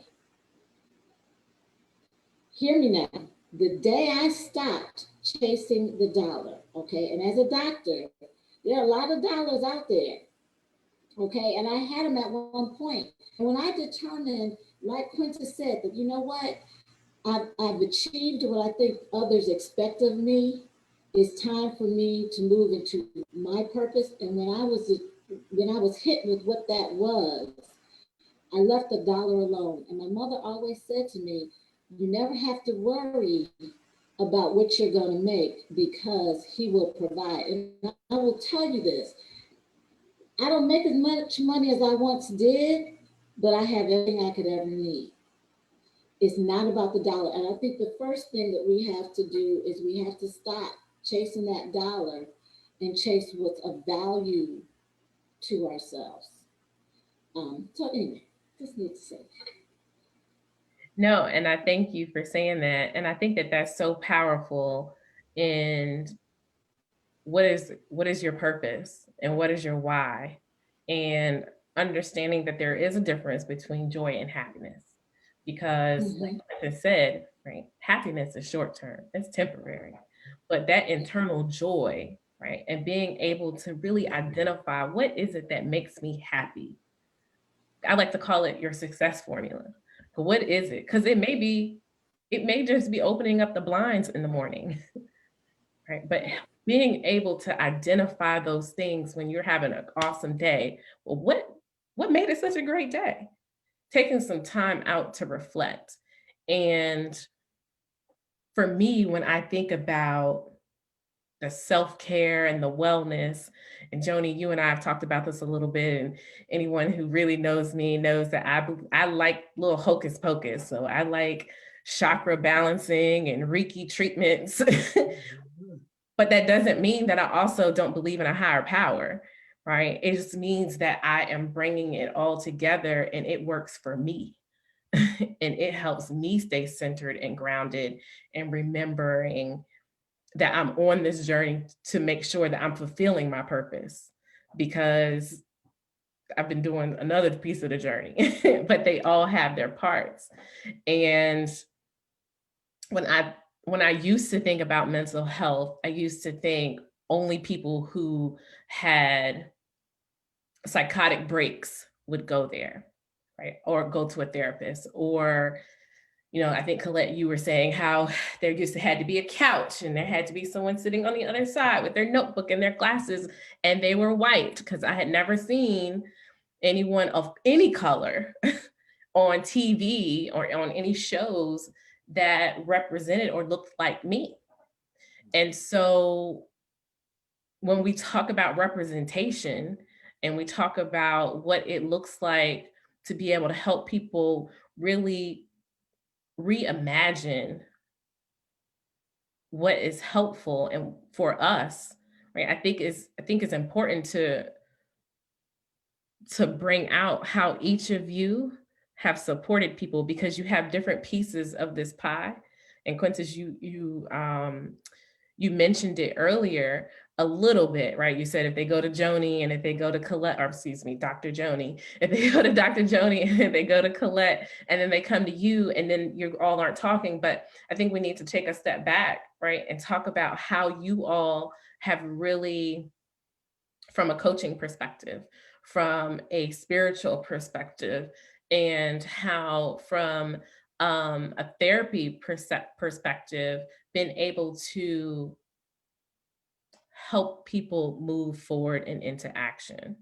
hear me now, the day I stopped chasing the dollar, okay, and as a doctor, there are a lot of dollars out there, okay, and I had them at one point. And when I determined, like Quintus said, that you know what, I've achieved what I think others expect of me. It's time for me to move into my purpose. And when I was hit with what that was, I left the dollar alone. And my mother always said to me, "You never have to worry about what you're going to make because He will provide." And I will tell you this: I don't make as much money as I once did, but I have everything I could ever need. It's not about the dollar. And I think the first thing that we have to do is we have to stop chasing that dollar and chase what's of value to ourselves. So anyway, just need to say that. No, and I thank you for saying that. And I think that that's so powerful in what is your purpose and what is your why, and understanding that there is a difference between joy and happiness, because like Mm-hmm. I said, right, happiness is short term, it's temporary, but that internal joy, right, and being able to really identify what is it that makes me happy. I like to call it your success formula. But what is it? Because it may just be opening up the blinds in the morning. Right. But being able to identify those things when you're having an awesome day. Well, what made it such a great day? Taking some time out to reflect. And for me, when I think about the self-care and the wellness, and Joni, you and I have talked about this a little bit, and anyone who really knows me knows that I like little hocus pocus. So I like chakra balancing and Reiki treatments. But that doesn't mean that I also don't believe in a higher power, right? It just means that I am bringing it all together and it works for me. And it helps me stay centered and grounded, and remembering that I'm on this journey to make sure that I'm fulfilling my purpose, because I've been doing another piece of the journey, but they all have their parts. And when I when I used to think about mental health, I used to think only people who had psychotic breaks would go there, right? Or go to a therapist. Or, I think Colette, you were saying how there used to had to be a couch and there had to be someone sitting on the other side with their notebook and their glasses, and they were white, because I had never seen anyone of any color on TV or on any shows that represented or looked like me. And so when we talk about representation and we talk about what it looks like to be able to help people really reimagine what is helpful and for us, right? I think it's important to bring out how each of you have supported people, because you have different pieces of this pie. And Quintus, you mentioned it earlier a little bit, right? You said if they go to Joni and if they go to Colette, or excuse me, Dr. Joni, if they go to Dr. Joni and if they go to Colette, and then they come to you, and then you all aren't talking. But I think we need to take a step back, right? And talk about how you all have really, from a coaching perspective, from a spiritual perspective, and how from a therapy perspective, been able to help people move forward and into action.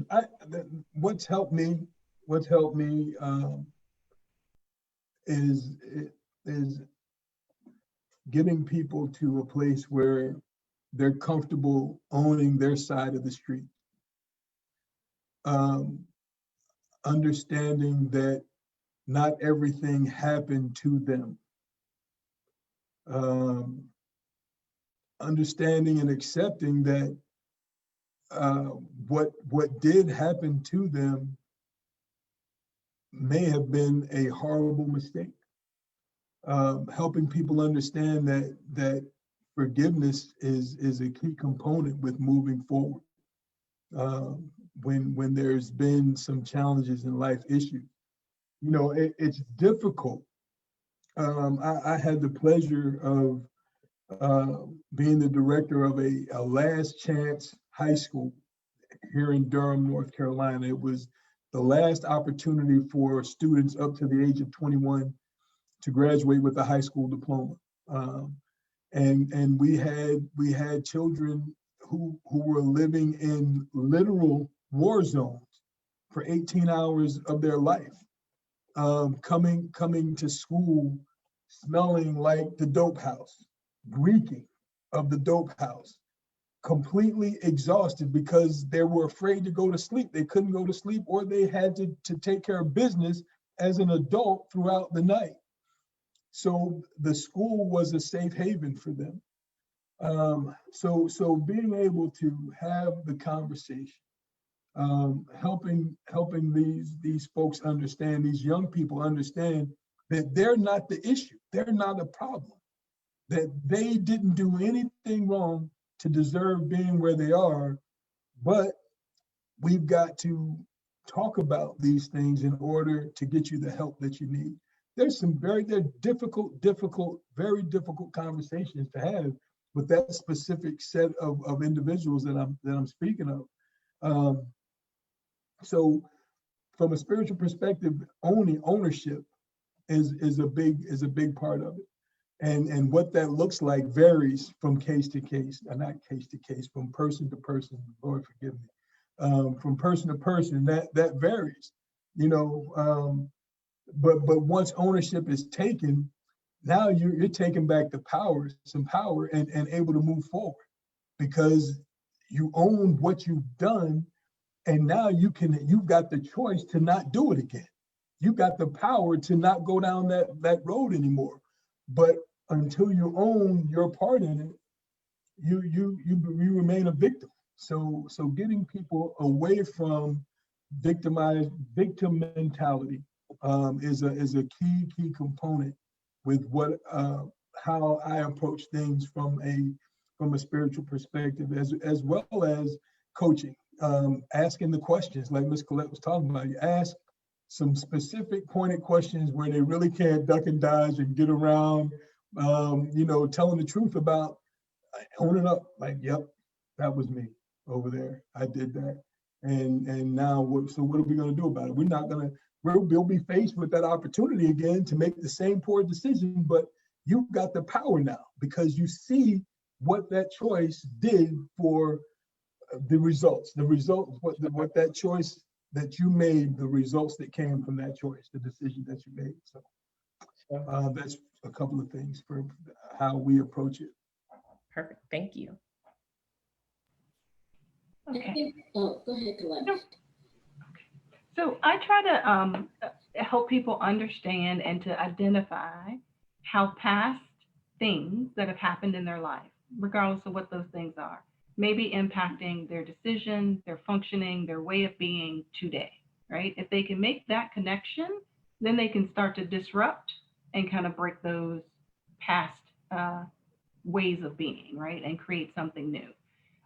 I, what's helped me, what's helped me is is getting people to a place where they're comfortable owning their side of the street. Um, Understanding that not everything happened to them. Um, Understanding and accepting that uh, what did happen to them may have been a horrible mistake. Helping people understand that forgiveness is a key component with moving forward. When there's been some challenges in life issues, it's difficult. I had the pleasure of being the director of a last chance high school here in Durham, North Carolina. It was the last opportunity for students up to the age of 21 to graduate with a high school diploma. Um, and we had children who were living in literal war zones for 18 hours of their life, coming to school smelling like the dope house, reeking of the dope house, completely exhausted because they were afraid to go to sleep. They couldn't go to sleep, or they had to take care of business as an adult throughout the night. So the school was a safe haven for them. So being able to have the conversation, helping these folks understand, these young people understand that they're not the issue, they're not a problem, that they didn't do anything wrong to deserve being where they are, but we've got to talk about these things in order to get you the help that you need. They're difficult, very difficult conversations to have with that specific set of individuals that I'm speaking of. So from a spiritual perspective, ownership is a big part of it. And what that looks like varies from case to case, not case to case, from person to person. Lord forgive me. From person to person, that varies, you know. But once ownership is taken, now you're taking back some power, and able to move forward because you own what you've done, and now you've got the choice to not do it again. You've got the power to not go down that road anymore. But until you own your part in it, you remain a victim. So getting people away from victim mentality is a key component with how I approach things from a spiritual perspective, as well as coaching, asking the questions like Ms. Colette was talking about. You ask some specific pointed questions where they really can't duck and dodge and get around, telling the truth about owning up, like, yep, that was me over there. I did that. And now so what are we going to do about it? We'll be faced with that opportunity again to make the same poor decision, but you've got the power now because you see what that choice did for the results, what that choice that you made, the results that came from that choice, the decision that you made. So that's a couple of things for how we approach it. Perfect. Thank you. Okay. Go ahead, Colette. No. So I try to help people understand and to identify how past things that have happened in their life, regardless of what those things are, may be impacting their decisions, their functioning, their way of being today, right? If they can make that connection, then they can start to disrupt and kind of break those past ways of being, right? And create something new.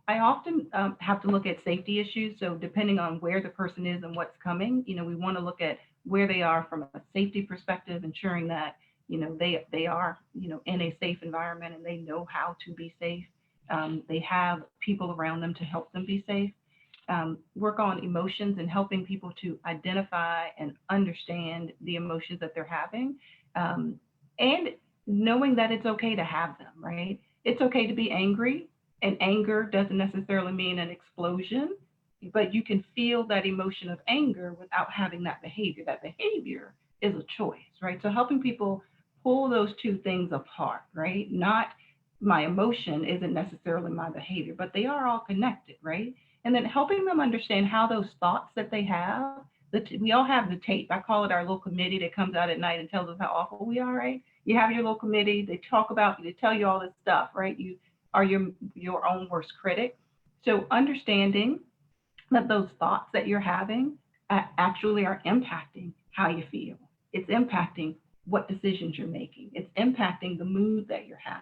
I often have to look at safety issues. So depending on where the person is and what's coming, we want to look at where they are from a safety perspective, ensuring that, they are, in a safe environment and they know how to be safe. They have people around them to help them be safe. Work on emotions and helping people to identify and understand the emotions that they're having. And knowing that it's okay to have them, right? It's okay to be angry. And anger doesn't necessarily mean an explosion, but you can feel that emotion of anger without having that behavior. That behavior is a choice, right? So helping people pull those two things apart, right? Not my emotion isn't necessarily my behavior, but they are all connected, right? And then helping them understand how those thoughts that they have, we all have the tape. I call it our little committee that comes out at night and tells us how awful we are, right? You have your little committee, they talk about you, they tell you all this stuff, right? You are your own worst critic. So understanding that those thoughts that you're having actually are impacting how you feel. It's impacting what decisions you're making. It's impacting the mood that you're having.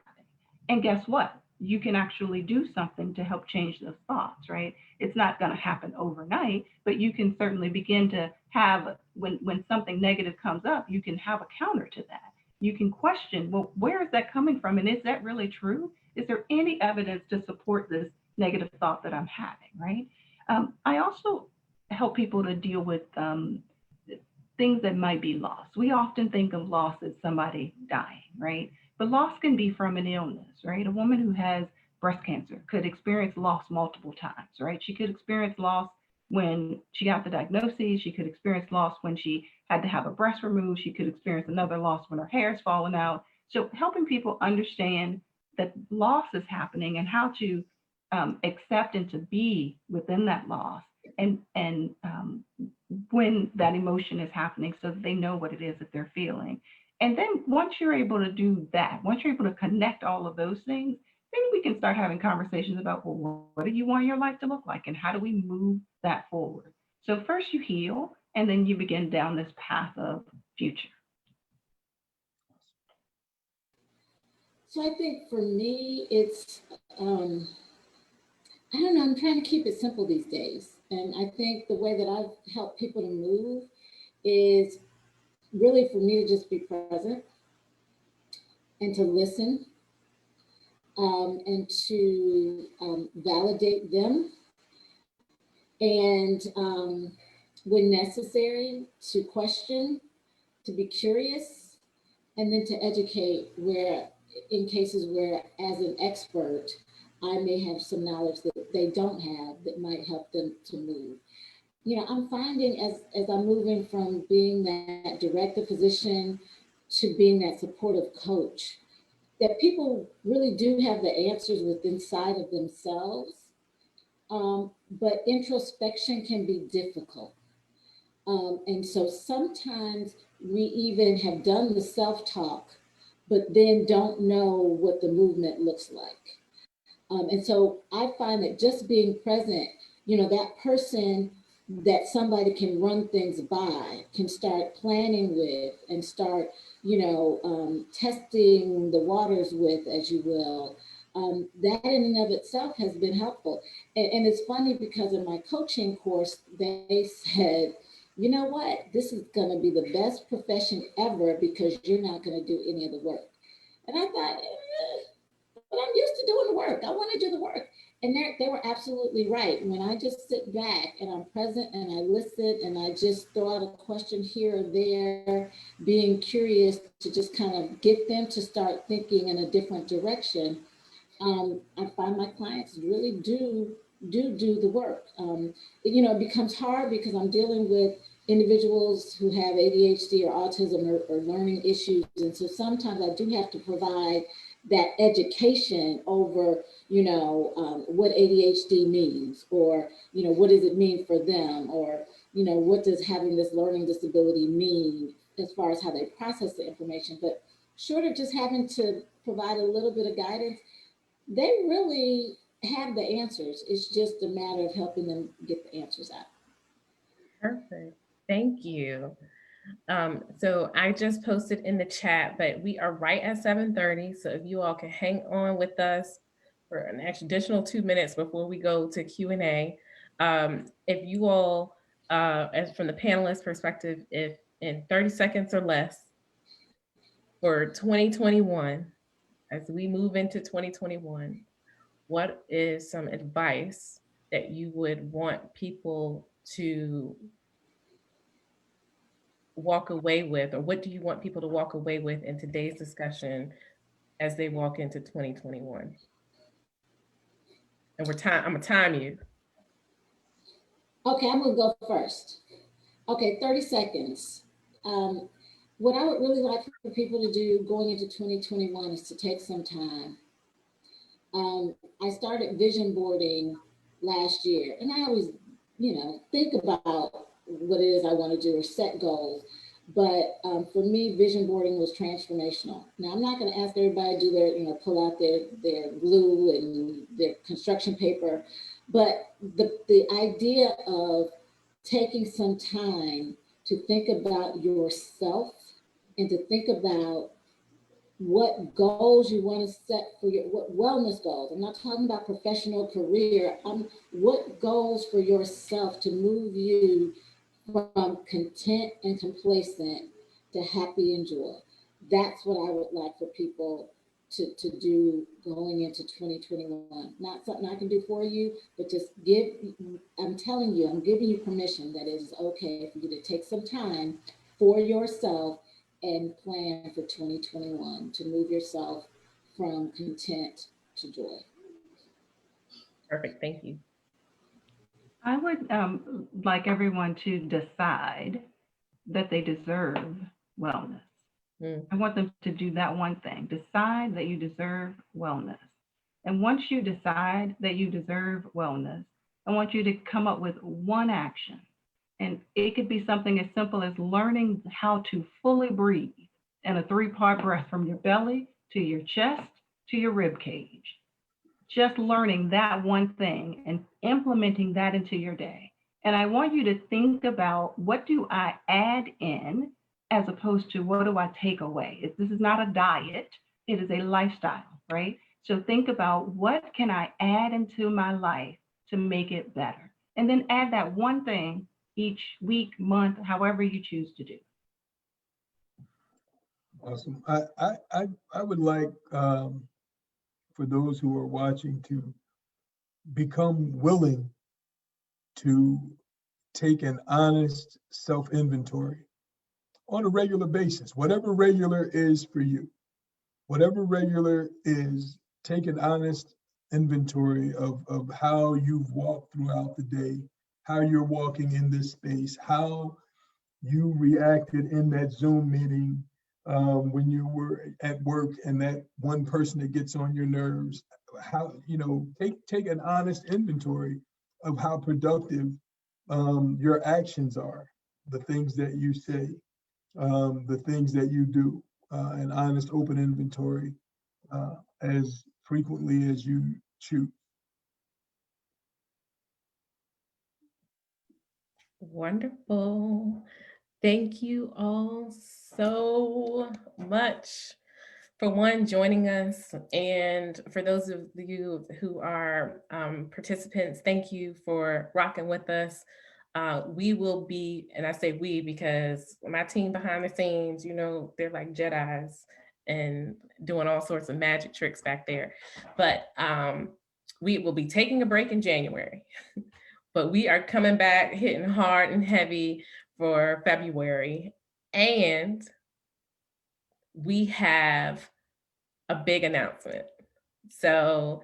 And guess what? You can actually do something to help change those thoughts, right? It's not going to happen overnight, but you can certainly begin to have, when something negative comes up, you can have a counter to that. You can question, well, where is that coming from? And is that really true? Is there any evidence to support this negative thought that I'm having, right? I also help people to deal with things that might be loss. We often think of loss as somebody dying, right? But loss can be from an illness, right? A woman who has breast cancer could experience loss multiple times, right? She could experience loss when she got the diagnosis. She could experience loss when she had to have a breast removed. She could experience another loss when her hair is falling out. So helping people understand that loss is happening and how to accept and to be within that loss and when that emotion is happening so that they know what it is that they're feeling. And then once you're able to do that, once you're able to connect all of those things, then we we can start having conversations about, well, what do you want your life to look like and how do we move that forward? So first you heal and then you begin down this path of future. So I think for me, it's, I don't know, I'm trying to keep it simple these days. And I think the way that I've helped people to move is really for me to just be present and to listen, and to validate them, and when necessary, to question, to be curious, and then to educate where, in cases where, as an expert, I may have some knowledge that they don't have that might help them to move. You know, I'm finding as I'm moving from being that director position to being that supportive coach, that people really do have the answers within inside of themselves. But introspection can be difficult. And so sometimes we even have done the self talk, but then don't know what the movement looks like. And so I find that just being present, you know, that person that somebody can run things by, can start planning with, and start, testing the waters with, as you will, that in and of itself has been helpful. And it's funny because in my coaching course, they said, you know what, this is going to be the best profession ever because you're not going to do any of the work. And I thought, but I'm used to doing the work. I want to do the work. And they were absolutely right. When I just sit back and I'm present and I listen and I just throw out a question here or there, being curious to just kind of get them to start thinking in a different direction, I find my clients really do the work. It becomes hard because I'm dealing with individuals who have ADHD or autism or learning issues. And so sometimes I do have to provide that education over, what ADHD means, or, what does it mean for them, or, what does having this learning disability mean as far as how they process the information. But short of just having to provide a little bit of guidance, they really have the answers. It's just a matter of helping them get the answers out. Perfect. Thank you. So I just posted in the chat, but we are right at 7:30. So if you all can hang on with us for an additional 2 minutes before we go to Q&A. If you all, as from the panelist perspective, if in 30 seconds or less for 2021, as we move into 2021, what is some advice that you would want people to walk away with, or what do you want people to walk away with in today's discussion as they walk into 2021? And I'm gonna time you. Okay, I'm gonna go first. Okay, 30 seconds. What I would really like for people to do going into 2021 is to take some time. I started vision boarding last year, and I always, think about what it is I want to do or set goals. But for me, vision boarding was transformational. Now, I'm not going to ask everybody to do their, pull out their glue and their construction paper, but the idea of taking some time to think about yourself and to think about what goals you want to set for your what wellness goals. I'm not talking about professional career. What goals for yourself to move you from content and complacent to happy and joy. That's what I would like for people to do going into 2021. Not something I can do for you, but just I'm telling you, I'm giving you permission that it is okay for you to take some time for yourself and plan for 2021 to move yourself from content to joy. Perfect, thank you. I would like everyone to decide that they deserve wellness. I want them to do that one thing. Decide that you deserve wellness. And once you decide that you deserve wellness, I want you to come up with one action. And it could be something as simple as learning how to fully breathe in a 3-part breath from your belly to your chest to your rib cage. just learning that one thing and implementing that into your day. And I want you to think about, what do I add in as opposed to what do I take away? This is not a diet, it is a lifestyle, right? So think about, what can I add into my life to make it better? And then add that one thing each week, month, however you choose to do. Awesome. I would like for those who are watching to become willing to take an honest self inventory on a regular basis, whatever regular is for you. Whatever regular is, take an honest inventory of how you've walked throughout the day, how you're walking in this space, how you reacted in that Zoom meeting when you were at work and that one person that gets on your nerves. How, take an honest inventory of how productive your actions are, the things that you say, the things that you do, an honest, open inventory as frequently as you choose. Wonderful. Thank you all so much for joining us. And for those of you who are participants, thank you for rocking with us. We will be, and I say we because my team behind the scenes, they're like Jedis and doing all sorts of magic tricks back there. But we will be taking a break in January. But we are coming back hitting hard and heavy for February. And we have a big announcement. So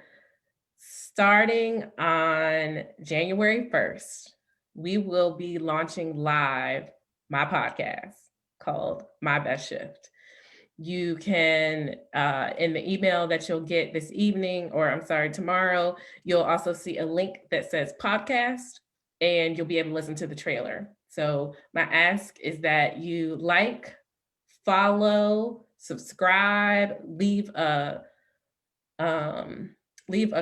starting on January 1st, we will be launching live my podcast called My Best Shift. You can, in the email that you'll get this evening, or I'm sorry, tomorrow, you'll also see a link that says podcast, and you'll be able to listen to the trailer. So my ask is that you follow, subscribe, leave a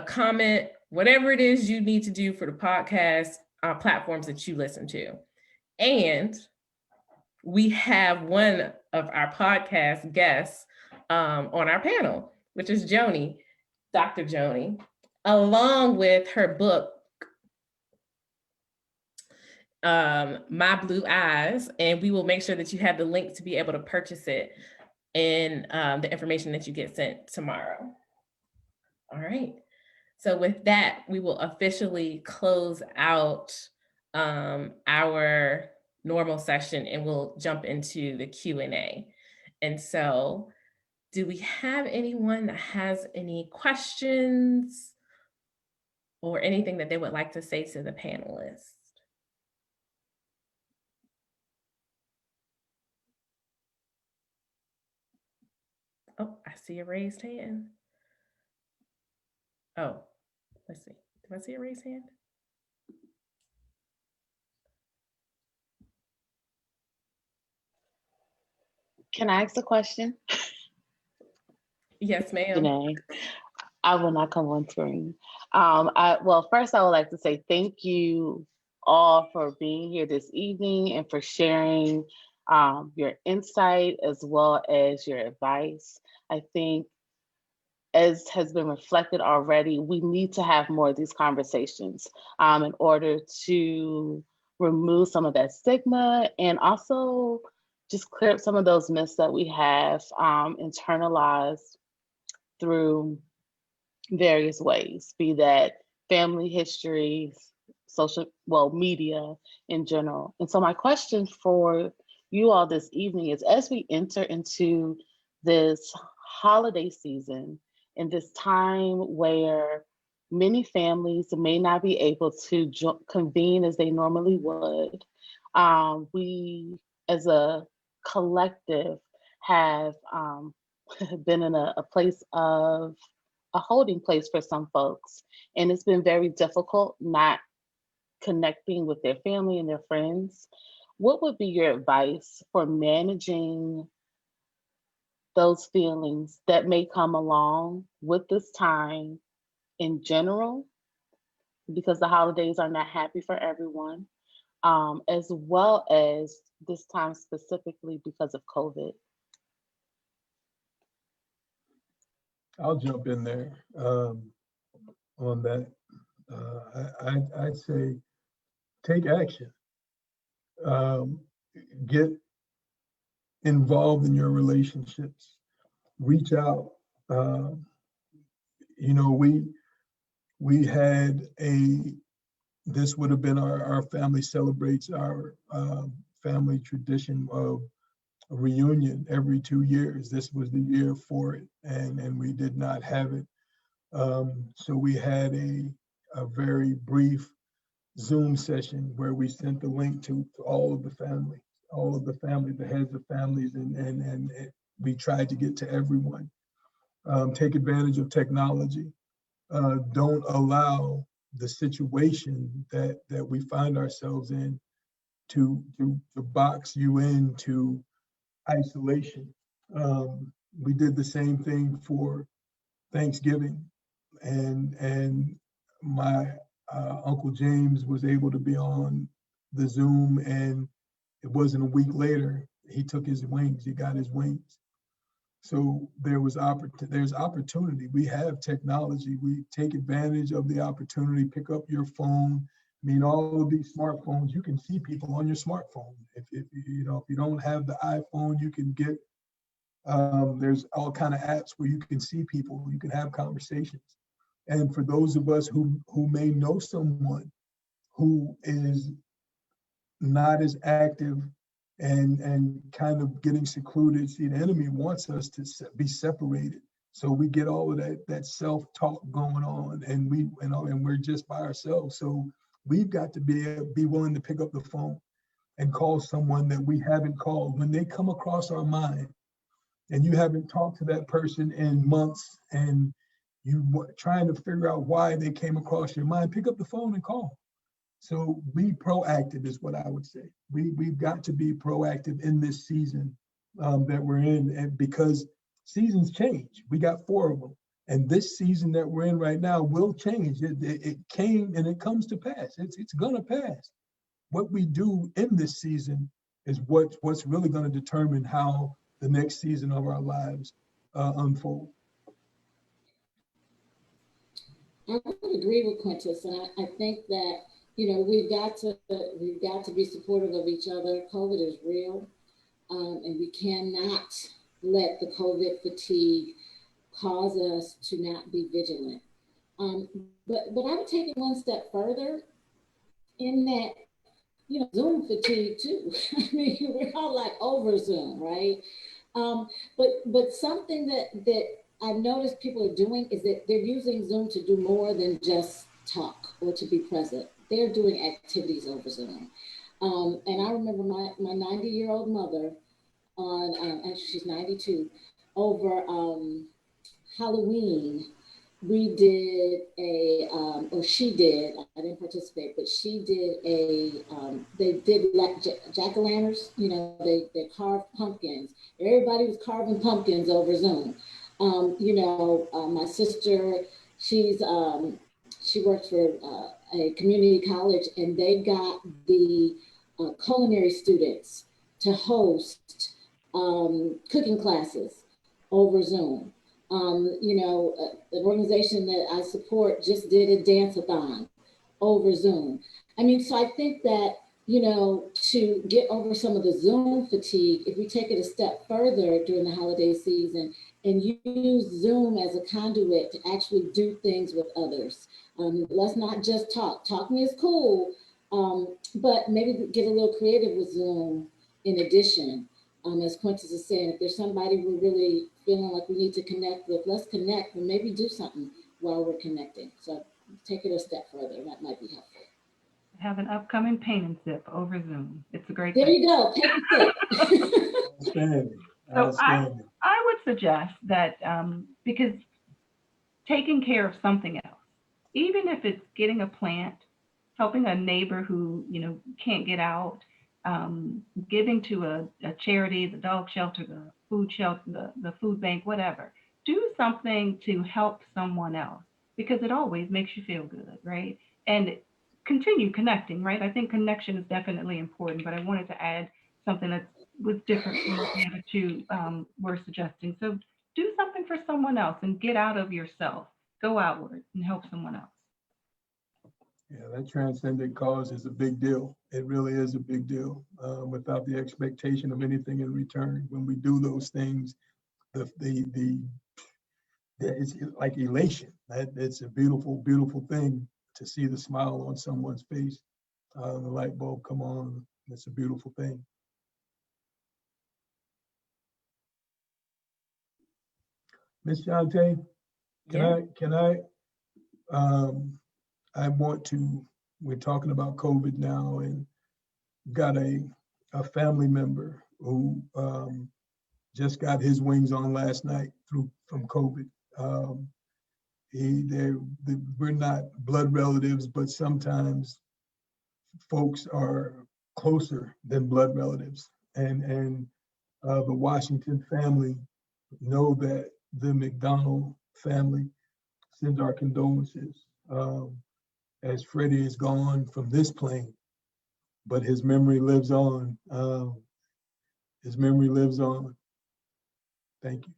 comment, whatever it is you need to do for the podcast platforms that you listen to. And we have one of our podcast guests on our panel, which is Joni, Dr. Joni, along with her book, My Blue Eyes. And we will make sure that you have the link to be able to purchase it in the information that you get sent tomorrow. All right. So with that, we will officially close out our normal session, and we'll jump into the Q&A. And so, do we have anyone that has any questions or anything that they would like to say to the panelists? Oh, I see a raised hand. Oh, let's see. Do I see a raised hand? Can I ask a question? Yes, ma'am. Janae, I will not come on screen. Well, first I would like to say thank you all for being here this evening and for sharing your insight as well as your advice. I think, as has been reflected already, we need to have more of these conversations in order to remove some of that stigma and also just clear up some of those myths that we have internalized through various ways, be that family histories, media in general. And so my question for you all this evening is, as we enter into this holiday season, in this time where many families may not be able to convene as they normally would, we as a collective have been in a place of a holding place for some folks. And it's been very difficult not connecting with their family and their friends. What would be your advice for managing those feelings that may come along with this time in general, because the holidays are not happy for everyone, as well as this time specifically because of COVID. I'll jump in there on that. I'd say take action. Um, get involved in your relationships. Reach out. Um, you know, we had this would have been our family celebrates our family tradition of a reunion every 2 years. This was the year for it, and we did not have it. So we had a very brief Zoom session where we sent the link to all of the family, the heads of families, and we tried to get to everyone. Take advantage of technology. Don't allow the situation that we find ourselves in to box you into isolation. We did the same thing for Thanksgiving, and my Uncle James was able to be on the Zoom, and it wasn't a week later he took his wings. He got his wings. So there's opportunity. We have technology. We take advantage of the opportunity. Pick up your phone. I mean, all of these smartphones, you can see people on your smartphone. If you don't have the iPhone, you can get there's all kind of apps where you can see people. You can have conversations. And for those of us who may know someone who is not as active and kind of getting secluded. See, the enemy wants us to be separated. So we get all of that self-talk going on, and we're just by ourselves. So we've got to be willing to pick up the phone and call someone that we haven't called when they come across our mind, and you haven't talked to that person in months, and trying to figure out why they came across your mind. Pick up the phone and call. So be proactive is what I would say. We've got to be proactive in this season that we're in, and because seasons change. We got 4 of them, and this season that we're in right now will change. It came and it comes to pass. It's gonna pass. What we do in this season is what's really going to determine how the next season of our lives unfold. I would agree with Quintus, and I think that we've got to be supportive of each other. COVID is real, and we cannot let the COVID fatigue cause us to not be vigilant. But I would take it one step further in that Zoom fatigue too. I mean, we're all like over Zoom, right? But something that I've noticed people are doing is that they're using Zoom to do more than just talk or to be present. They're doing activities over Zoom. And I remember my 90-year-old mother on, actually she's 92, over Halloween, we did or she did, I didn't participate, but she did they did like jack-o'-lanterns, they carved pumpkins. Everybody was carving pumpkins over Zoom. My sister, she works for a community college, and they got the culinary students to host cooking classes over Zoom. An organization that I support just did a dance-a-thon over Zoom. I mean, so I think that, to get over some of the Zoom fatigue, if we take it a step further during the holiday season and use Zoom as a conduit to actually do things with others. Let's not just talk. Talking is cool, but maybe get a little creative with Zoom in addition. As Quintus is saying, if there's somebody we're really feeling like we need to connect with, let's connect and maybe do something while we're connecting. So take it a step further. That might be helpful. I have an upcoming paint and sip over Zoom. It's a great There thing. you go. Paint and sip. Outstanding. So Outstanding. I would suggest that because taking care of something else, even if it's getting a plant, helping a neighbor who can't get out, giving to a charity, the dog shelter, the food shelter, the food bank, whatever. Do something to help someone else. because it always makes you feel good, right? And continue connecting, right? I think connection is definitely important, but I wanted to add something that was different from what the other two were suggesting. So do something for someone else and get out of yourself, go outward and help someone else. Yeah, that transcendent cause is a big deal. It really is a big deal. Without the expectation of anything in return, when we do those things, the it's like elation. It's a beautiful, beautiful thing to see the smile on someone's face, the light bulb come on. It's a beautiful thing. Miss Shante, Yeah. um, I want to, we're talking about COVID now, and got a family member who just got his wings on last night from COVID. Um, we're not blood relatives, but sometimes folks are closer than blood relatives. And the Washington family know that the McDonald family sends our condolences as Freddie is gone from this plane, but his memory lives on. His memory lives on. Thank you.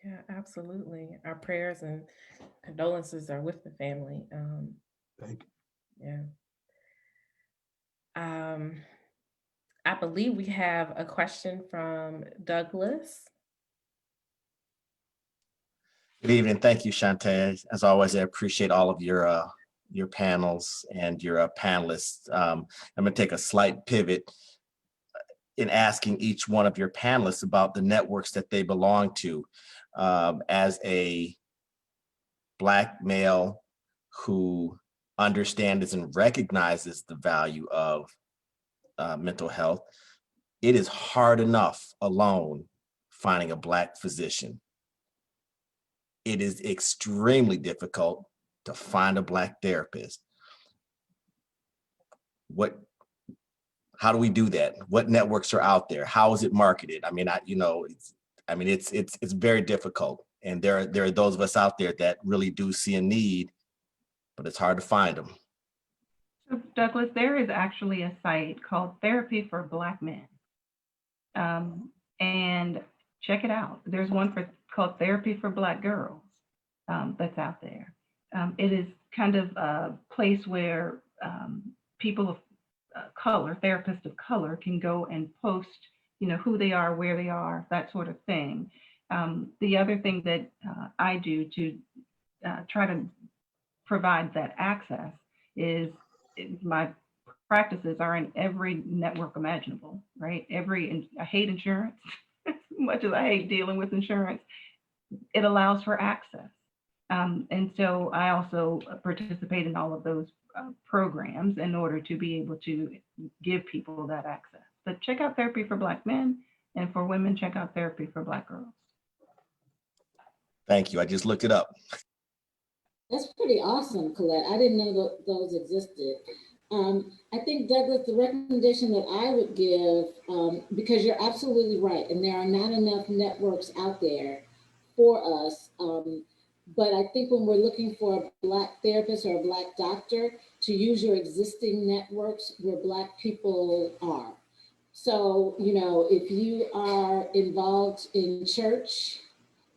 Yeah, absolutely. Our prayers and condolences are with the family. Thank you. Yeah. Um, I believe we have a question from Douglas. Good evening. Thank you, Shantae. As always, I appreciate all of your panels and your panelists. I'm going to take a slight pivot in asking each one of your panelists about the networks that they belong to. As a Black male who understands and recognizes the value of mental health, it is hard enough alone finding a Black physician. It is extremely difficult to find a Black therapist. How do we do that? What networks are out there? How is it marketed? I mean, it's very difficult. And there are those of us out there that really do see a need, but it's hard to find them. So, Douglas, there is actually a site called Therapy for Black Men. And check it out. There's one called Therapy for Black Girls that's out there. It is kind of a place where people of color, therapists of color, can go and post, who they are, where they are, that sort of thing. The other thing that I do to try to provide that access is my practices are in every network imaginable, right? I hate insurance as much as I hate dealing with insurance. It allows for access. And so I also participate in all of those programs in order to be able to give people that access. But check out Therapy for Black Men, and for women, check out Therapy for Black Girls. Thank you. I just looked it up. That's pretty awesome, Colette. I didn't know those existed. I think, Douglas, the recommendation that I would give, because you're absolutely right, and there are not enough networks out there for us. But I think when we're looking for a Black therapist or a Black doctor, to use your existing networks where Black people are. So, if you are involved in church,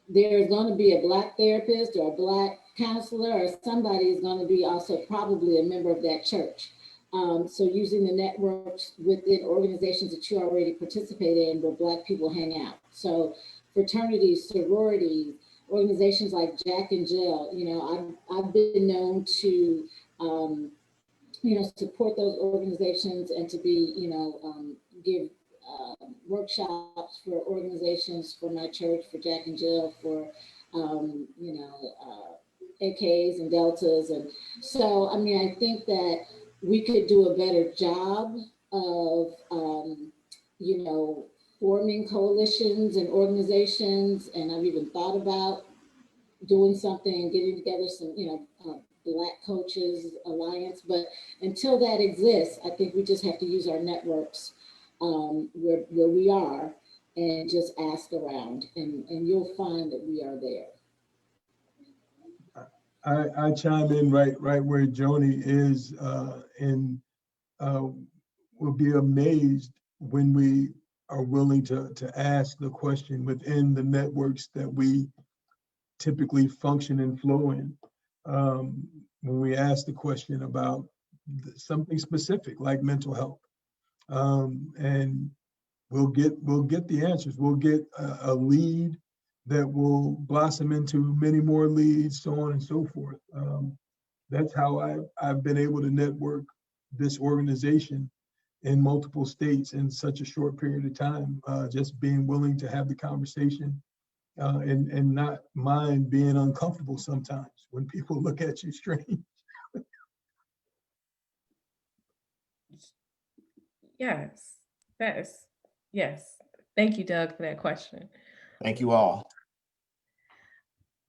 there's going to be a Black therapist or a Black counselor, or somebody is going to be also probably a member of that church. So using the networks within organizations that you already participate in where Black people hang out. So fraternities, sororities, organizations like Jack and Jill, I've been known to, support those organizations and to be, give workshops for organizations for my church, for Jack and Jill, for, AKs and Deltas. And so, I think that we could do a better job of, forming coalitions and organizations. And I've even thought about doing something and getting together some, Black Coaches Alliance. But until that exists, I think we just have to use our networks where we are and just ask around, and you'll find that we are there. I chime in right where Joni is, and will be amazed when we are willing to ask the question within the networks that we typically function and flow in. When we ask the question about something specific like mental health, and we'll get the answers. We'll get a lead that will blossom into many more leads, so on and so forth. That's how I've been able to network this organization in multiple states in such a short period of time. Just being willing to have the conversation, and not mind being uncomfortable sometimes when people look at you strange. Yes, yes. Thank you, Doug, for that question. Thank you all.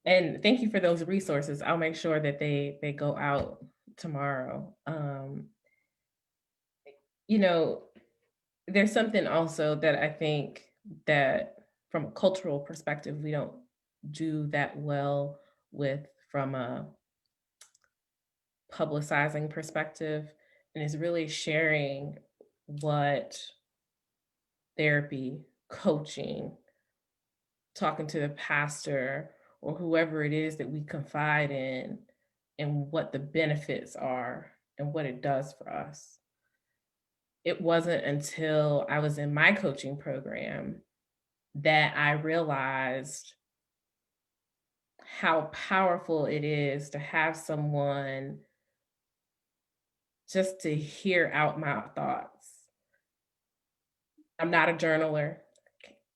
And thank you for those resources. I'll make sure that they go out tomorrow. You know, there's something also that I think that from a cultural perspective, we don't do that well with from a publicizing perspective, and is really sharing what therapy, coaching, talking to the pastor or whoever it is that we confide in, and what the benefits are and what it does for us. It wasn't until I was in my coaching program that I realized how powerful it is to have someone just to hear out my thoughts. I'm not a journaler.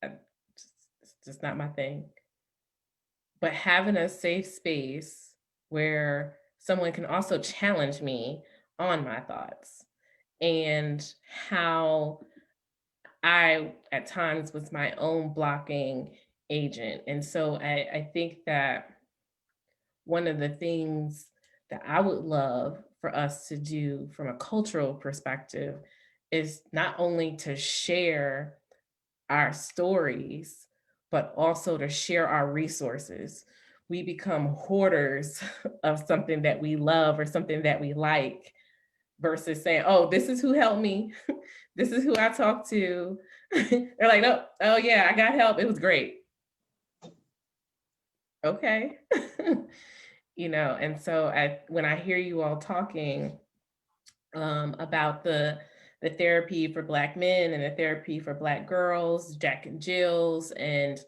It's just not my thing. But having a safe space where someone can also challenge me on my thoughts and how I at times was my own blocking agent. And so I think that one of the things that I would love for us to do from a cultural perspective is not only to share our stories, but also to share our resources. We become hoarders of something that we love or something that we like versus saying, oh, this is who helped me. This is who I talked to. They're like, no, oh yeah, I got help. It was great. Okay. And so when I hear you all talking about the therapy for Black men and the therapy for Black girls, Jack and Jill's, and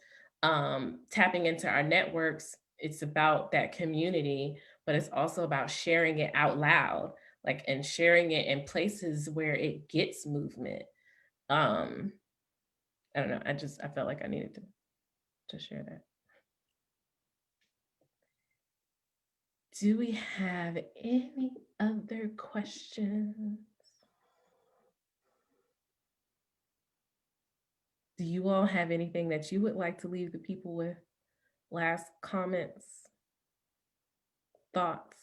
tapping into our networks, it's about that community, but it's also about sharing it out loud, like, and sharing it in places where it gets movement. I don't know. I felt like I needed to share that. Do we have any other questions? Do you all have anything that you would like to leave the people with? Last comments, thoughts?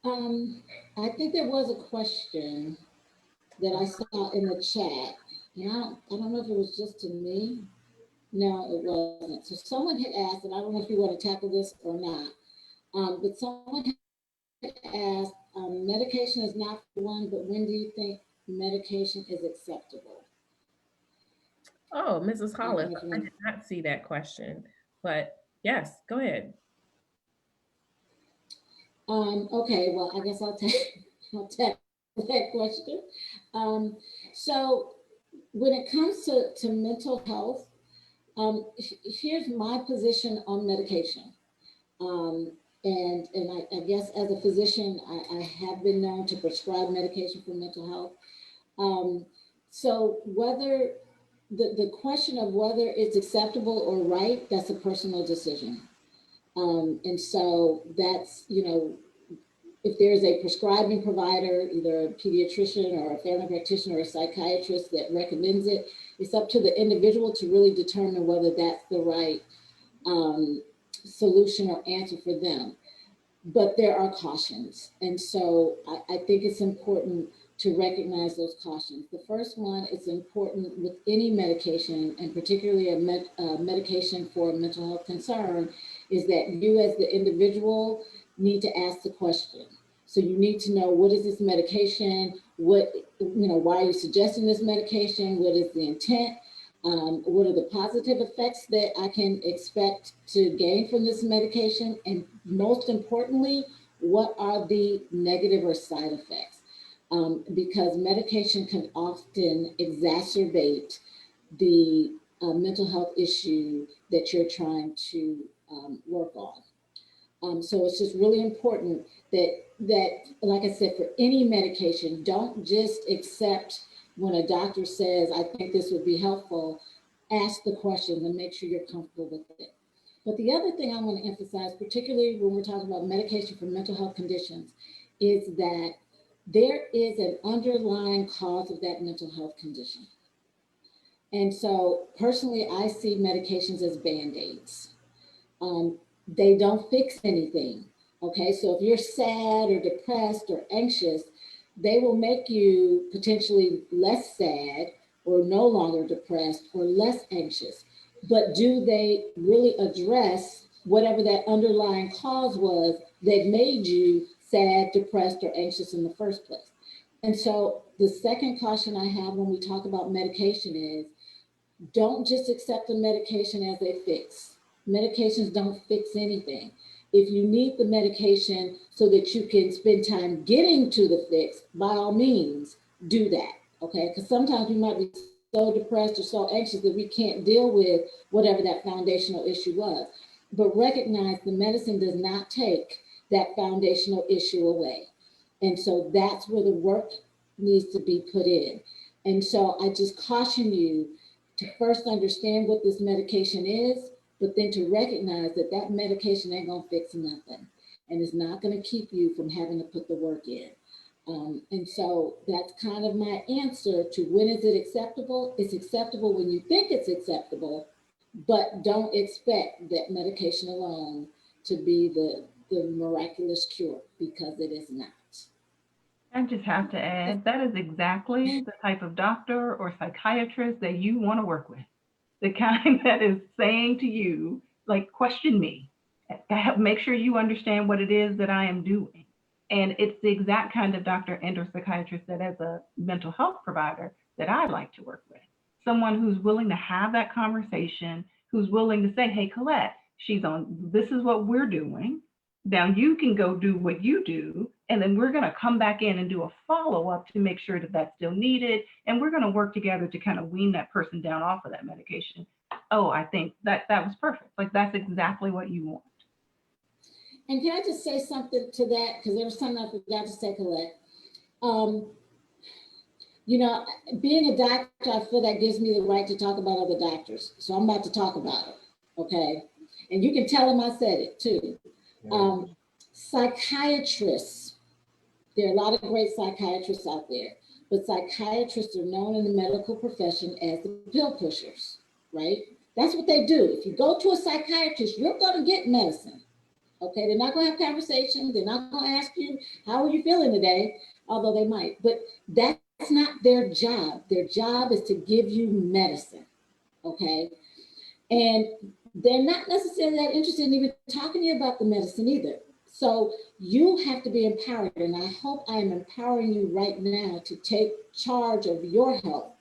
I think there was a question that I saw in the chat, and I don't know if it was just to me. No, it wasn't. So someone had asked, and I don't know if you want to tackle this or not, but someone had asked, medication is not for one, but when do you think medication is acceptable? Oh, Mrs. Hollis, I did not see that question, but yes, go ahead. Okay, well, I guess I'll tackle that question. So when it comes to mental health, here's my position on medication. And I guess as a physician, I have been known to prescribe medication for mental health. So whether the question of whether it's acceptable or right, that's a personal decision. And so that's, if there's a prescribing provider, either a pediatrician or a family practitioner or a psychiatrist that recommends it, it's up to the individual to really determine whether that's the right solution or answer for them. But there are cautions. And so I think it's important to recognize those cautions. The first one, it's important with any medication, and particularly a medication for a mental health concern, is that you as the individual need to ask the question. So you need to know, what is this medication? Why are you suggesting this medication? What is the intent? What are the positive effects that I can expect to gain from this medication? And most importantly, what are the negative or side effects? Because medication can often exacerbate the mental health issue that you're trying to work on. So it's just really important that, like I said, for any medication, don't just accept when a doctor says, I think this would be helpful. Ask the questions and make sure you're comfortable with it. But the other thing I want to emphasize, particularly when we're talking about medication for mental health conditions, is that there is an underlying cause of that mental health condition. And so personally, I see medications as Band-Aids. They don't fix anything. Okay, so if you're sad or depressed or anxious, they will make you potentially less sad or no longer depressed or less anxious. But do they really address whatever that underlying cause was that made you sad, depressed, or anxious in the first place? And so the second caution I have when we talk about medication is, don't just accept a medication as a fix. Medications don't fix anything. If you need the medication so that you can spend time getting to the fix, by all means, do that, okay? Because sometimes we might be so depressed or so anxious that we can't deal with whatever that foundational issue was. But recognize the medicine does not take that foundational issue away. And so that's where the work needs to be put in. And so I just caution you to first understand what this medication is, but then to recognize that that medication ain't gonna fix nothing, and it's not gonna keep you from having to put the work in. And so that's kind of my answer to when is it acceptable? It's acceptable when you think it's acceptable, but don't expect that medication alone to be the miraculous cure, because it is not. I just have to add, that is exactly the type of doctor or psychiatrist that you want to work with. The kind that is saying to you, like, question me, make sure you understand what it is that I am doing. And it's the exact kind of doctor and or psychiatrist that, as a mental health provider, that I like to work with. Someone who's willing to have that conversation, who's willing to say, hey, Colette, this is what we're doing. Now you can go do what you do, and then we're going to come back in and do a follow-up to make sure that that's still needed. And we're going to work together to kind of wean that person down off of that medication. Oh, I think that was perfect. Like, that's exactly what you want. And can I just say something to that? Because there was something I forgot to say, Colette. Being a doctor, I feel that gives me the right to talk about other doctors. So I'm about to talk about it, okay? And you can tell them I said it too. Psychiatrists, there are a lot of great psychiatrists out there, but psychiatrists are known in the medical profession as the pill pushers, right? That's what they do. If you go to a psychiatrist, you're going to get medicine, okay? They're not going to have conversations. They're not going to ask you, how are you feeling today? Although they might, but that's not their job. Their job is to give you medicine, okay? And they're not necessarily that interested in even talking to you about the medicine either. So you have to be empowered, and I hope I am empowering you right now to take charge of your health.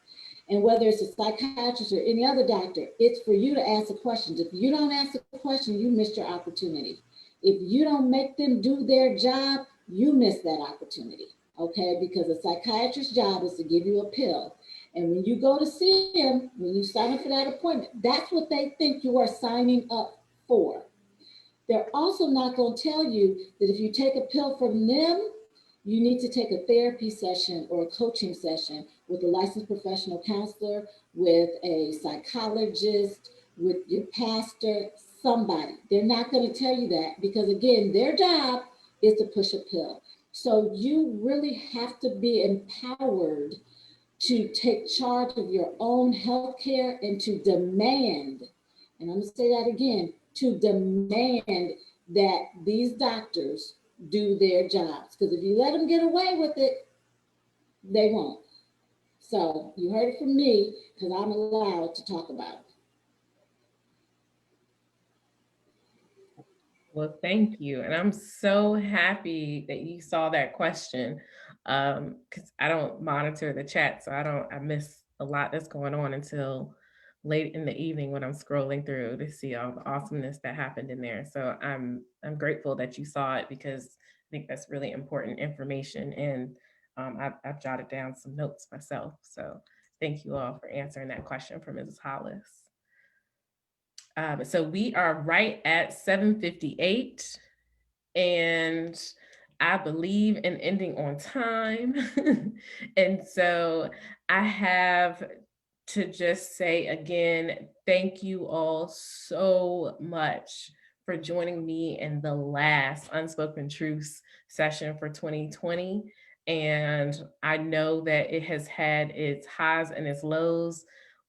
And whether it's a psychiatrist or any other doctor, it's for you to ask the questions. If you don't ask the question, you missed your opportunity. If you don't make them do their job, you miss that opportunity, okay? Because a psychiatrist's job is to give you a pill. And when you go to see him, when you sign up for that appointment, that's what they think you are signing up for. They're also not going to tell you that if you take a pill from them, you need to take a therapy session or a coaching session with a licensed professional counselor, with a psychologist, with your pastor, somebody. They're not going to tell you that because, again, their job is to push a pill. So you really have to be empowered to take charge of your own health care and to demand, and I'm going to say that again, to demand that these doctors do their jobs. Because if you let them get away with it, They won't. So you heard it from me because I'm allowed to talk about it. Well, thank you. And I'm so happy that you saw that question. Because I don't monitor the chat, so I miss a lot that's going on until late in the evening when I'm scrolling through to see all the awesomeness that happened in there. So I'm grateful that you saw it because I think that's really important information. And I've jotted down some notes myself. So thank you all for answering that question for Mrs. Hollis. So we are right at 7:58, and I believe in ending on time. And so I have to just say again, thank you all so much for joining me in the last Unspoken Truths session for 2020. And I know that it has had its highs and its lows,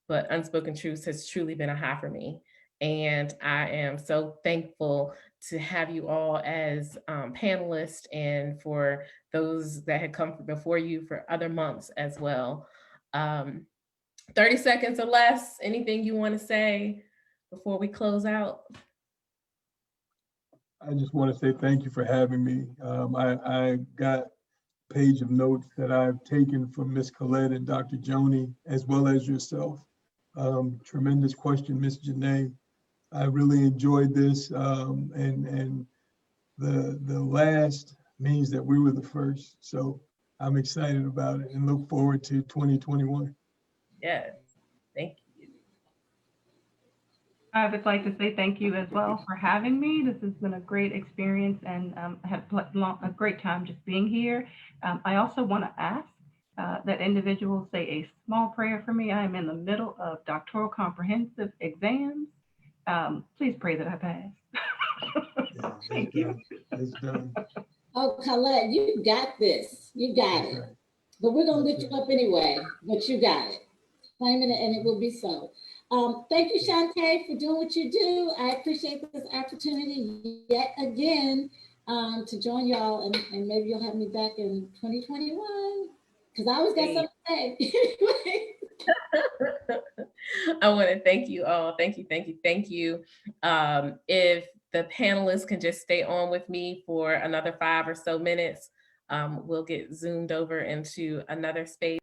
but Unspoken Truths has truly been a high for me. And I am so thankful to have you all as panelists, and for those that had come before you for other months as well. 30 seconds or less, anything you want to say before we close out? I just want to say thank you for having me. I got a page of notes that I've taken from Miss Colette and Dr. Joni, as well as yourself. Tremendous question, Miss Janae. I really enjoyed this, and the last means that we were the first. So I'm excited about it and look forward to 2021. Yes, thank you. I would like to say thank you as well for having me. This has been a great experience, and I had a great time just being here. I also want to ask that individuals say a small prayer for me. I am in the middle of doctoral comprehensive exams. Please pray that I pass. Yeah, Thank you. it's done. Oh, Colette, you got this. You got That's it. right. But we're going to That's lift you right. up anyway. But you got it. Claim it and it will be so. Thank you, Shantae, for doing what you do. I appreciate this opportunity yet again to join y'all, and maybe you'll have me back in 2021 because I always got something to say. I want to thank you all. Thank you, thank you, thank you. If the panelists can just stay on with me for another 5 or so minutes, we'll get zoomed over into another space.